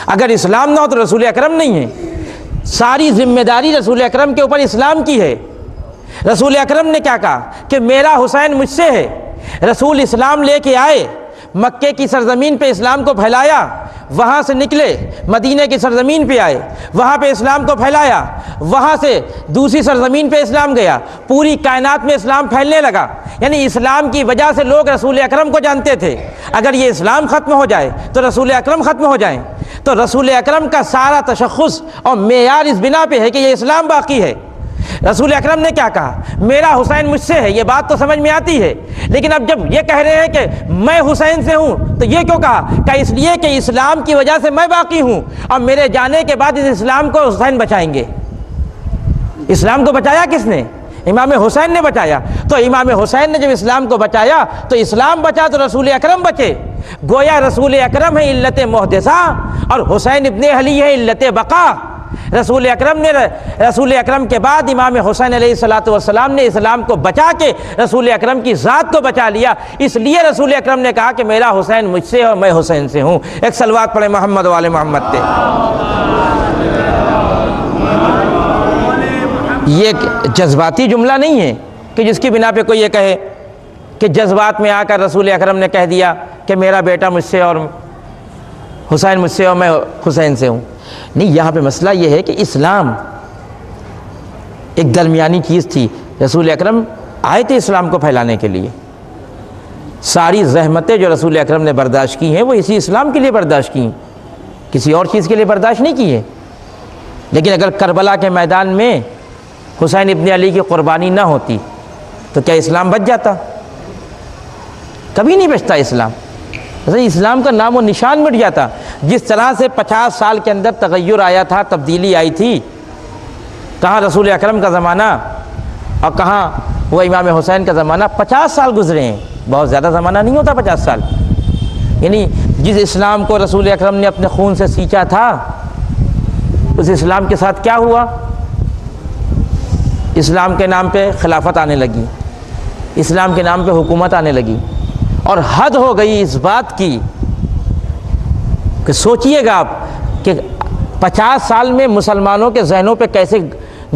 اگر اسلام نہ ہو تو رسول اکرم نہیں ہے. ساری ذمہ داری رسول اکرم کے اوپر اسلام کی ہے. رسول اکرم نے کیا کہا کہ میرا حسین مجھ سے ہے. رسول اسلام لے کے آئے، مکے کی سرزمین پہ اسلام کو پھیلایا، وہاں سے نکلے مدینہ کی سرزمین پہ آئے، وہاں پہ اسلام کو پھیلایا، وہاں سے دوسری سرزمین پہ اسلام گیا، پوری کائنات میں اسلام پھیلنے لگا. یعنی اسلام کی وجہ سے لوگ رسول اکرم کو جانتے تھے. اگر یہ اسلام ختم ہو جائے تو رسول اکرم ختم ہو جائیں. تو رسول اکرم کا سارا تشخص اور معیار اس بنا پہ ہے کہ یہ اسلام باقی ہے. رسول اکرم نے کیا کہا؟ میرا حسین مجھ سے ہے. یہ بات تو سمجھ میں آتی ہے، لیکن اب جب یہ کہہ رہے ہیں کہ میں حسین سے ہوں تو یہ کیوں کہا؟ کہ اس لیے کہ اسلام کی وجہ سے میں باقی ہوں، اور میرے جانے کے بعد اس اسلام کو حسین بچائیں گے. اسلام کو بچایا کس نے؟ امام حسین نے بچایا. تو امام حسین نے جب اسلام کو بچایا تو اسلام بچا تو رسول اکرم بچے. گویا رسول اکرم ہے علت محدثہ اور حسین ابن علی ہے علت بقا. رسول اکرم کے بعد امام حسین علیہ الصلوۃ والسلام نے اسلام کو بچا کے رسول اکرم کی ذات کو بچا لیا. اس لیے رسول اکرم نے کہا کہ میرا حسین مجھ سے اور میں حسین سے ہوں. ایک صلوات پڑھیں محمد والے محمد پہ. یہ جذباتی جملہ نہیں ہے کہ جس کی بنا پہ کوئی یہ کہے کہ جذبات میں آ کر رسول اکرم نے کہہ دیا کہ میرا بیٹا مجھ سے اور حسین مجھ سے اور میں حسین سے ہوں. نہیں، یہاں پہ مسئلہ یہ ہے کہ اسلام ایک درمیانی چیز تھی. رسول اکرم آئے تھے اسلام کو پھیلانے کے لیے. ساری زحمتیں جو رسول اکرم نے برداشت کی ہیں وہ اسی اسلام کے لیے برداشت کی ہیں، کسی اور چیز کے لیے برداشت نہیں کی ہے. لیکن اگر کربلا کے میدان میں حسین ابن علی کی قربانی نہ ہوتی تو کیا اسلام بچ جاتا؟ کبھی نہیں بچتا اسلام. اسلام کا نام و نشان مٹ جاتا. جس طرح سے 50 سال کے اندر تغیر آیا تھا، تبدیلی آئی تھی. کہاں رسول اکرم کا زمانہ اور کہاں وہ امام حسین کا زمانہ. 50 سال گزرے ہیں، بہت زیادہ زمانہ نہیں ہوتا 50 سال. یعنی جس اسلام کو رسول اکرم نے اپنے خون سے سینچا تھا اس اسلام کے ساتھ کیا ہوا؟ اسلام کے نام پہ خلافت آنے لگی، اسلام کے نام پہ حکومت آنے لگی. اور حد ہو گئی اس بات کی کہ سوچئے گا آپ کہ 50 سال میں مسلمانوں کے ذہنوں پہ کیسے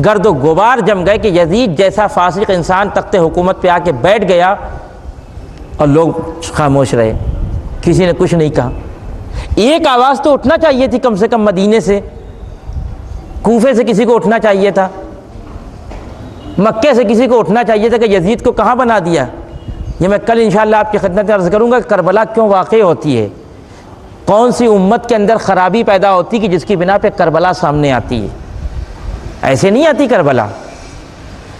گرد و غبار جم گئے کہ یزید جیسا فاسق انسان تخت حکومت پہ آ کے بیٹھ گیا اور لوگ خاموش رہے. کسی نے کچھ نہیں کہا. ایک آواز تو اٹھنا چاہیے تھی کم سے کم مدینے سے، کوفے سے کسی کو اٹھنا چاہیے تھا، مکے سے کسی کو اٹھنا چاہیے تھا کہ یزید کو کہاں بنا دیا. یہ میں کل انشاءاللہ آپ کی خدمت میں عرض کروں گا کہ کربلا کیوں واقع ہوتی ہے، کون سی امت کے اندر خرابی پیدا ہوتی کہ جس کی بنا پہ کربلا سامنے آتی ہے. ایسے نہیں آتی کربلا،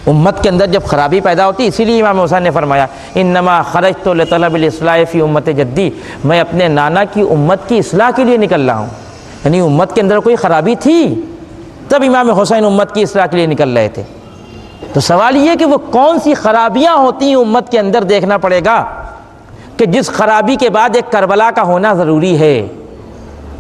امت کے اندر جب خرابی پیدا ہوتی. اسی لیے امام حسین نے فرمایا انما خرجت لطلب الاصلاح فی امت جدی، میں اپنے نانا کی امت کی اصلاح کے لیے نکل رہا ہوں. یعنی امت کے اندر کوئی خرابی تھی تب امام حسین امت کی اصلاح کے لیے نکل رہے تھے. تو سوال یہ کہ وہ کون سی خرابیاں ہوتی ہیں امت کے اندر، دیکھنا پڑے گا کہ جس خرابی کے بعد ایک کربلا کا ہونا ضروری ہے،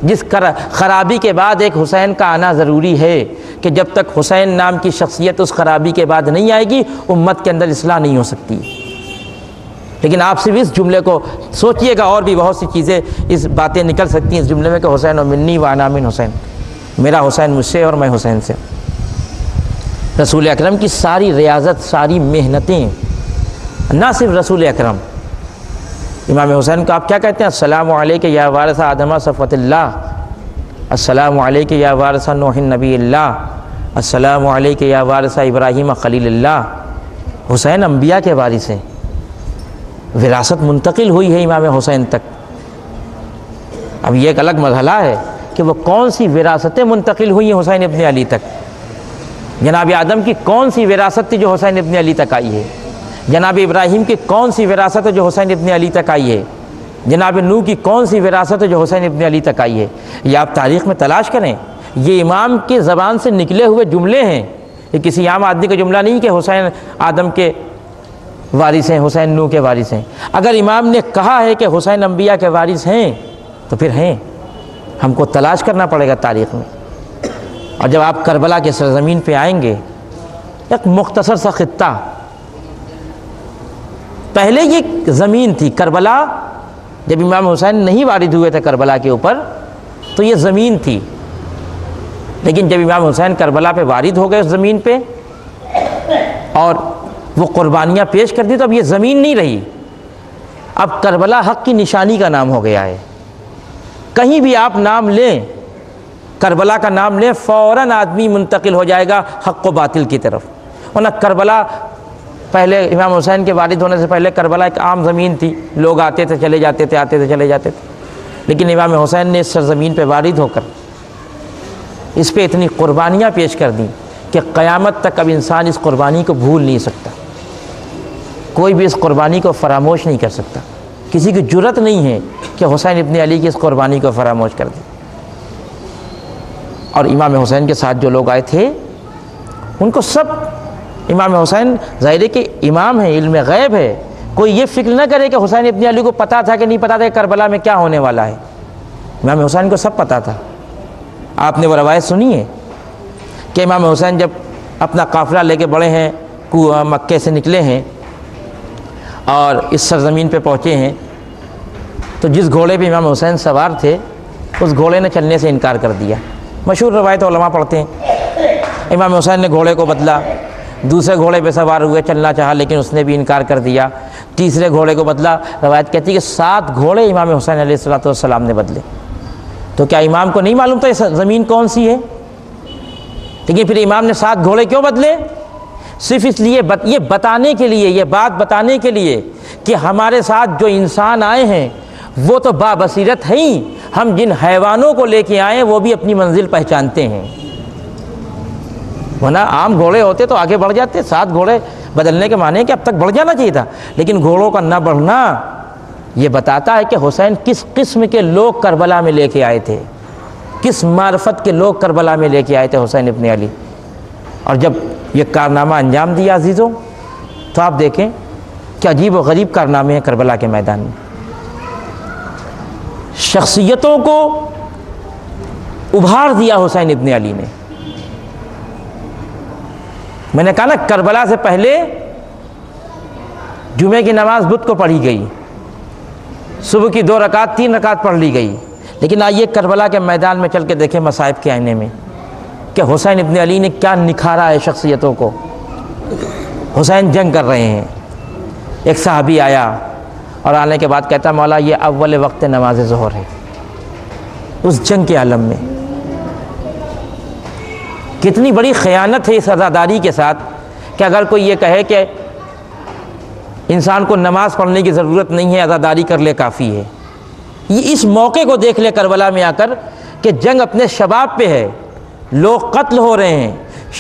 جس خرابی کے بعد ایک حسین کا آنا ضروری ہے، کہ جب تک حسین نام کی شخصیت اس خرابی کے بعد نہیں آئے گی امت کے اندر اصلاح نہیں ہو سکتی. لیکن آپ صرف اس جملے کو سوچئے گا، اور بھی بہت سی چیزیں اس باتیں نکل سکتی ہیں اس جملے میں کہ حسین و منی و انا من حسین، میرا حسین مجھ سے اور میں حسین سے. رسول اکرم کی ساری ریاضت، ساری محنتیں، نہ صرف رسول اکرم، امام حسین کو آپ کیا کہتے ہیں؟ السلام علیک یا وارث آدم صفوت اللہ، السلام علیک یا وارث نوح نبی اللہ، السلام علیک یا وارث ابراہیم خلیل اللہ. حسین انبیاء کے وارث ہیں، وراثت منتقل ہوئی ہے امام حسین تک. اب یہ ایک الگ مرحلہ ہے کہ وہ کون سی وراثتیں منتقل ہوئی ہیں حسین ابن علی تک. جناب آدم کی کون سی وراثت تھی جو حسین ابن علی تک آئی ہے؟ جناب ابراہیم کی کون سی وراثت ہے جو حسین ابن علی تک آئی ہے؟ جناب نوح کی کون سی وراثت ہے جو حسین ابن علی تک آئی ہے؟ یہ آپ تاریخ میں تلاش کریں، یہ امام کی زبان سے نکلے ہوئے جملے ہیں، یہ کسی عام آدمی کا جملہ نہیں کہ حسین آدم کے وارث ہیں، حسین نوح کے وارث ہیں. اگر امام نے کہا ہے کہ حسین انبیاء کے وارث ہیں تو پھر ہیں، ہم کو تلاش کرنا پڑے گا تاریخ میں. اور جب آپ کربلا کے سرزمین پہ آئیں گے، ایک مختصر سا خطہ، پہلے یہ زمین تھی کربلا، جب امام حسین نہیں وارد ہوئے تھے کربلا کے اوپر تو یہ زمین تھی. لیکن جب امام حسین کربلا پہ وارد ہو گئے اس زمین پہ اور وہ قربانیاں پیش کر دی تو اب یہ زمین نہیں رہی، اب کربلا حق کی نشانی کا نام ہو گیا ہے. کہیں بھی آپ نام لیں، کربلا کا نام لیں، فوراً آدمی منتقل ہو جائے گا حق و باطل کی طرف. ورنہ کربلا پہلے امام حسین کے وارد ہونے سے پہلے کربلا ایک عام زمین تھی، لوگ آتے تھے چلے جاتے تھے، آتے تھے چلے جاتے تھے. لیکن امام حسین نے اس سرزمین پہ وارد ہو کر اس پہ اتنی قربانیاں پیش کر دیں کہ قیامت تک اب انسان اس قربانی کو بھول نہیں سکتا، کوئی بھی اس قربانی کو فراموش نہیں کر سکتا. کسی کی جرت نہیں ہے کہ حسین ابن علی کی اس قربانی کو فراموش کر دے. اور امام حسین کے ساتھ جو لوگ آئے تھے ان کو سب، امام حسین ظاہر ہے کہ امام ہے، علم غیب ہے، کوئی یہ فکر نہ کرے کہ حسین ابن علی کو پتہ تھا کہ نہیں پتہ تھا کہ کربلا میں کیا ہونے والا ہے. امام حسین کو سب پتہ تھا. آپ نے وہ روایت سنی ہے کہ امام حسین جب اپنا قافلہ لے کے بڑے ہیں، مکے سے نکلے ہیں اور اس سرزمین پہ پہنچے ہیں تو جس گھوڑے پہ امام حسین سوار تھے اس گھوڑے نے چلنے سے انکار کر دیا. مشہور روایت علماء پڑھتے ہیں. امام حسین نے گھوڑے کو بدلا، دوسرے گھوڑے پہ سوار ہوئے، چلنا چاہا لیکن اس نے بھی انکار کر دیا. تیسرے گھوڑے کو بدلا، روایت کہتی ہے کہ 7 گھوڑے امام حسین علیہ السلام نے بدلے. تو کیا امام کو نہیں معلوم تھا یہ زمین کون سی ہے؟ لیکن پھر امام نے 7 گھوڑے کیوں بدلے؟ صرف اس لیے یہ بتانے کے لیے، یہ بات بتانے کے لیے کہ ہمارے ساتھ جو انسان آئے ہیں وہ تو بابصیرت ہیں، ہم جن حیوانوں کو لے کے آئے وہ بھی اپنی منزل پہچانتے ہیں. ورنہ عام گھوڑے ہوتے تو آگے بڑھ جاتے. 7 گھوڑے بدلنے کے معنی ہے کہ اب تک بڑھ جانا چاہیے تھا، لیکن گھوڑوں کا نہ بڑھنا یہ بتاتا ہے کہ حسین کس قسم کے لوگ کربلا میں لے کے آئے تھے، کس معرفت کے لوگ کربلا میں لے کے آئے تھے حسین ابن علی. اور جب یہ کارنامہ انجام دیا عزیزوں تو آپ دیکھیں کہ عجیب و غریب کارنامے ہیں کربلا کے میدان میں. شخصیتوں کو ابھار دیا حسین ابن علی نے. میں نے کہا نا کربلا سے پہلے جمعے کی نماز بدھ کو پڑھی گئی، صبح کی 2 رکعت 3 رکعت پڑھ لی گئی. لیکن آئیے کربلا کے میدان میں چل کے دیکھیں مصائب کے آئینے میں کہ حسین ابن علی نے کیا نکھارا ہے شخصیتوں کو. حسین جنگ کر رہے ہیں، ایک صحابی آیا اور آنے کے بعد کہتا مولا یہ اول وقت نماز ظہر ہے، اس جنگ کے عالم میں۔ کتنی بڑی خیانت ہے اس عزاداری کے ساتھ کہ اگر کوئی یہ کہے کہ انسان کو نماز پڑھنے کی ضرورت نہیں ہے، عزاداری کر لے کافی ہے۔ یہ اس موقع کو دیکھ لے کربلا میں آ کر کہ جنگ اپنے شباب پہ ہے، لوگ قتل ہو رہے ہیں،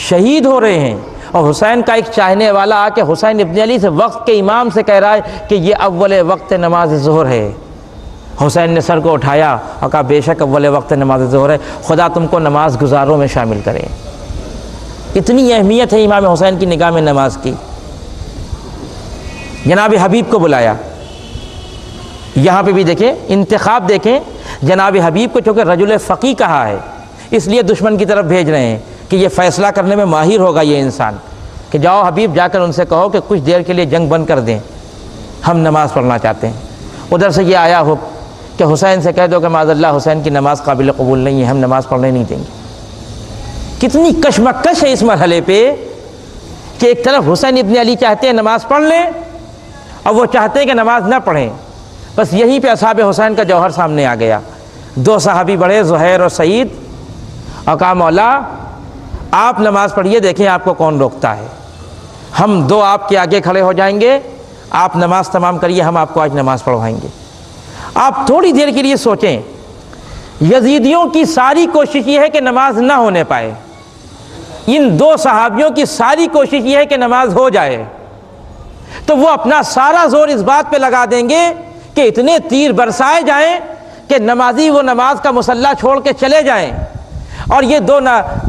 شہید ہو رہے ہیں، اور حسین کا ایک چاہنے والا آ کے حسین ابن علی سے وقت کے امام سے کہہ رہا ہے کہ یہ اول وقت نماز ظہر ہے۔ حسین نے سر کو اٹھایا اور کہا بے شک اول وقت نماز ظہر ہے، خدا تم کو نماز گزاروں میں شامل کرے۔ اتنی اہمیت ہے امام حسین کی نگاہ میں نماز کی۔ جناب حبیب کو بلایا، یہاں پہ بھی دیکھیں انتخاب، دیکھیں جناب حبیب کو چونکہ رجل فقی کہا ہے، اس لیے دشمن کی طرف بھیج رہے ہیں کہ یہ فیصلہ کرنے میں ماہر ہوگا یہ انسان، کہ جاؤ حبیب جا کر ان سے کہو کہ کچھ دیر کے لیے جنگ بند کر دیں، ہم نماز پڑھنا چاہتے ہیں۔ ادھر سے یہ آیا ہو کہ حسین سے کہہ دو کہ معاذ اللہ حسین کی نماز قابل قبول نہیں ہے، ہم نماز پڑھنے نہیں دیں گے۔ کتنی کشمکش ہے اس مرحلے پہ کہ ایک طرف حسین ابن علی چاہتے ہیں نماز پڑھ لیں اور وہ چاہتے ہیں کہ نماز نہ پڑھیں۔ بس یہیں پہ اصحاب حسین کا جوہر سامنے آ گیا۔ دو صحابی بڑھے، زہیر اور سعید، اور کہا مولا آپ نماز پڑھیے، دیکھیں آپ کو کون روکتا ہے، ہم دو آپ کے آگے کھڑے ہو جائیں گے، آپ نماز تمام کریے، ہم آپ کو آج نماز پڑھوائیں گے۔ آپ تھوڑی دیر کے لیے سوچیں، یزیدیوں کی ساری کوشش یہ ہے کہ نماز نہ ہونے پائے، ان دو صحابیوں کی ساری کوشش یہ ہے کہ نماز ہو جائے، تو وہ اپنا سارا زور اس بات پہ لگا دیں گے کہ اتنے تیر برسائے جائیں کہ نمازی وہ نماز کا مصلی چھوڑ کے چلے جائیں، اور یہ دو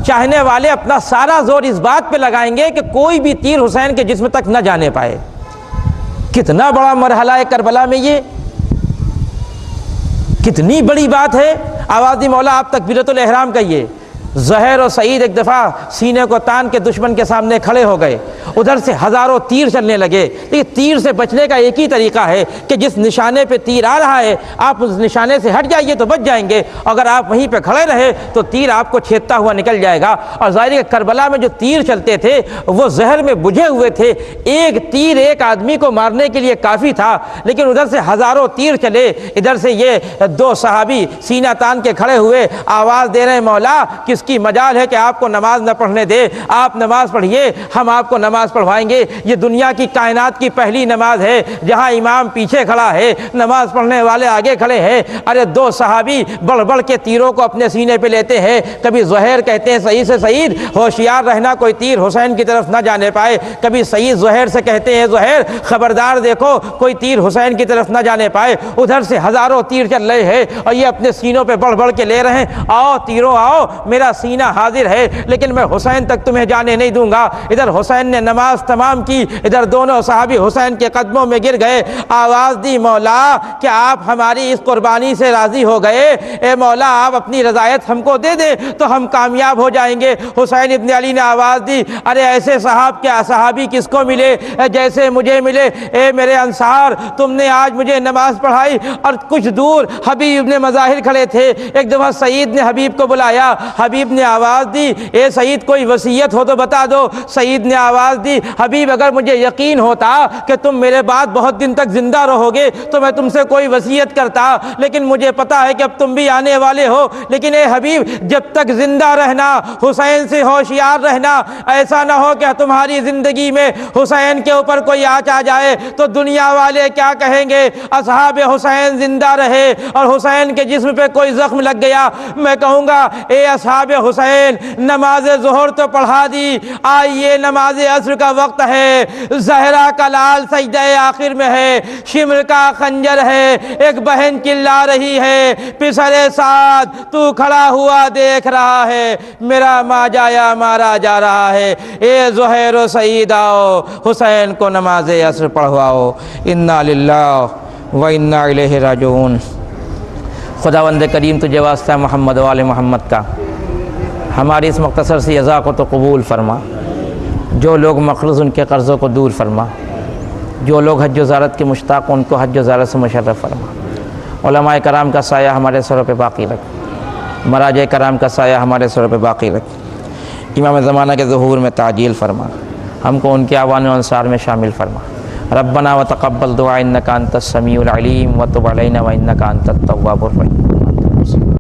چاہنے والے اپنا سارا زور اس بات پہ لگائیں گے کہ کوئی بھی تیر حسین کے جسم تک نہ جانے پائے۔ کتنا بڑا مرحلہ ہے کربلا میں، یہ کتنی بڑی بات ہے۔ آواز دی مولا آپ تکبیرۃ الاحرام کہیے۔ زہیر اور سعید ایک دفعہ سینے کو تان کے دشمن کے سامنے کھڑے ہو گئے، ادھر سے ہزاروں تیر چلنے لگے۔ لیکن تیر سے بچنے کا ایک ہی طریقہ ہے کہ جس نشانے پہ تیر آ رہا ہے آپ اس نشانے سے ہٹ جائیے تو بچ جائیں گے، اگر آپ وہیں پہ کھڑے رہے تو تیر آپ کو چھیدتا ہوا نکل جائے گا۔ اور ظاہر ہے کہ کربلا میں جو تیر چلتے تھے وہ زہر میں بجھے ہوئے تھے، ایک تیر ایک آدمی کو مارنے کے لیے کافی تھا، لیکن ادھر سے ہزاروں تیر چلے، ادھر سے یہ دو صحابی سینہ تان کے کھڑے ہوئے آواز دے رہے ہیں مولا کس کی مجال ہے کہ آپ کو نماز نہ پڑھنے دے، آپ نماز پڑھیے، ہم آپ کو نماز پڑھوائیں گے۔ یہ دنیا کی کائنات کی پہلی نماز ہے جہاں امام پیچھے کھڑا ہے، نماز پڑھنے والے آگے کھڑے ہیں۔ ارے دو صحابی بڑھ بڑھ کے تیروں کو اپنے سینے پہ لیتے ہیں، کبھی زہیر کہتے ہیں سعید سے سعید ہوشیار رہنا کوئی تیر حسین کی طرف نہ جانے پائے، کبھی سعید زہیر سے کہتے ہیں زہیر خبردار دیکھو کوئی تیر حسین کی طرف نہ جانے پائے۔ ادھر سے ہزاروں تیر چل رہے ہیں اور یہ اپنے سینوں پہ بڑھ بڑھ کے لے رہے ہیں، آؤ تیروں آؤ، میرا سینہ حاضر ہے لیکن میں حسین تک تمہیں جانے نہیں دوں گا۔ ادھر حسین نے نماز تمام کی، ادھر دونوں صحابی حسین کے قدموں میں گر گئے، آواز دی مولا کہ آپ ہماری اس قربانی سے راضی ہو گئے، اے مولا آپ اپنی رضایت ہم کو دے دیں تو ہم کامیاب ہو جائیں گے۔ حسین ابن علی نے آواز دی ارے ایسے صحابی کس کو ملے جیسے مجھے ملے، اے میرے انصار تم نے آج مجھے نماز پڑھائی۔ اور کچھ دور حبیب ابن مظاہر کھڑے تھے، ایک دفعہ سعید نے حبیب کو بلایا، حبیب نے آواز دی اے سعید کوئی وصیت ہو تو بتا دو۔ سعید نے آواز دی حبیب اگر مجھے یقین ہوتا کہ تم میرے بعد بہت دن تک زندہ رہو گے تو میں تم سے کوئی وصیت کرتا، لیکن مجھے پتا ہے کہ اب تم بھی آنے والے ہو، لیکن اے حبیب جب تک زندہ رہنا حسین سے ہوشیار رہنا، ایسا نہ ہو کہ تمہاری زندگی میں حسین کے اوپر کوئی آنچ آ جائے تو دنیا والے کیا کہیں گے۔ اصحاب حسین زندہ رہے اور حسین کے جسم پہ کوئی زخم لگ گیا، میں کہوں گا اے اصحاب حسین نماز ظہر تو پڑھا دی، آئیے نماز عصر کا وقت ہے، زہرا کا لال سجدہ آخر میں ہے، شمر کا خنجر ہے، ایک بہن چلا رہی ہے، پسرے سعد تو کھڑا ہوا دیکھ رہا ہے، میرا ماں جایا مارا جا رہا ہے، اے زہیر و سعید آؤ حسین کو نماز عصر پڑھواؤ۔ انا للہ و انا الیہ راجعون۔ خداوند کریم تجھے واسطہ محمد و آل محمد کا ہماری اس مختصر سی عزا کو تو قبول فرما، جو لوگ مقروض ان کے قرضوں کو دور فرما، جو لوگ حج و زیارت کے مشتاق ان کو حج و زیارت سے مشرف فرما، علماء کرام کا سایہ ہمارے سروں پہ باقی رکھ، مراجع کرام کا سایہ ہمارے سروں پہ باقی رکھ، امام زمانہ کے ظہور میں تعجیل فرما، ہم کو ان کے اعوان و انصار میں شامل فرما، ربنا وتقبل دعاء انك انت السميع العليم وتب علينا وانك انت التواب الرحيم.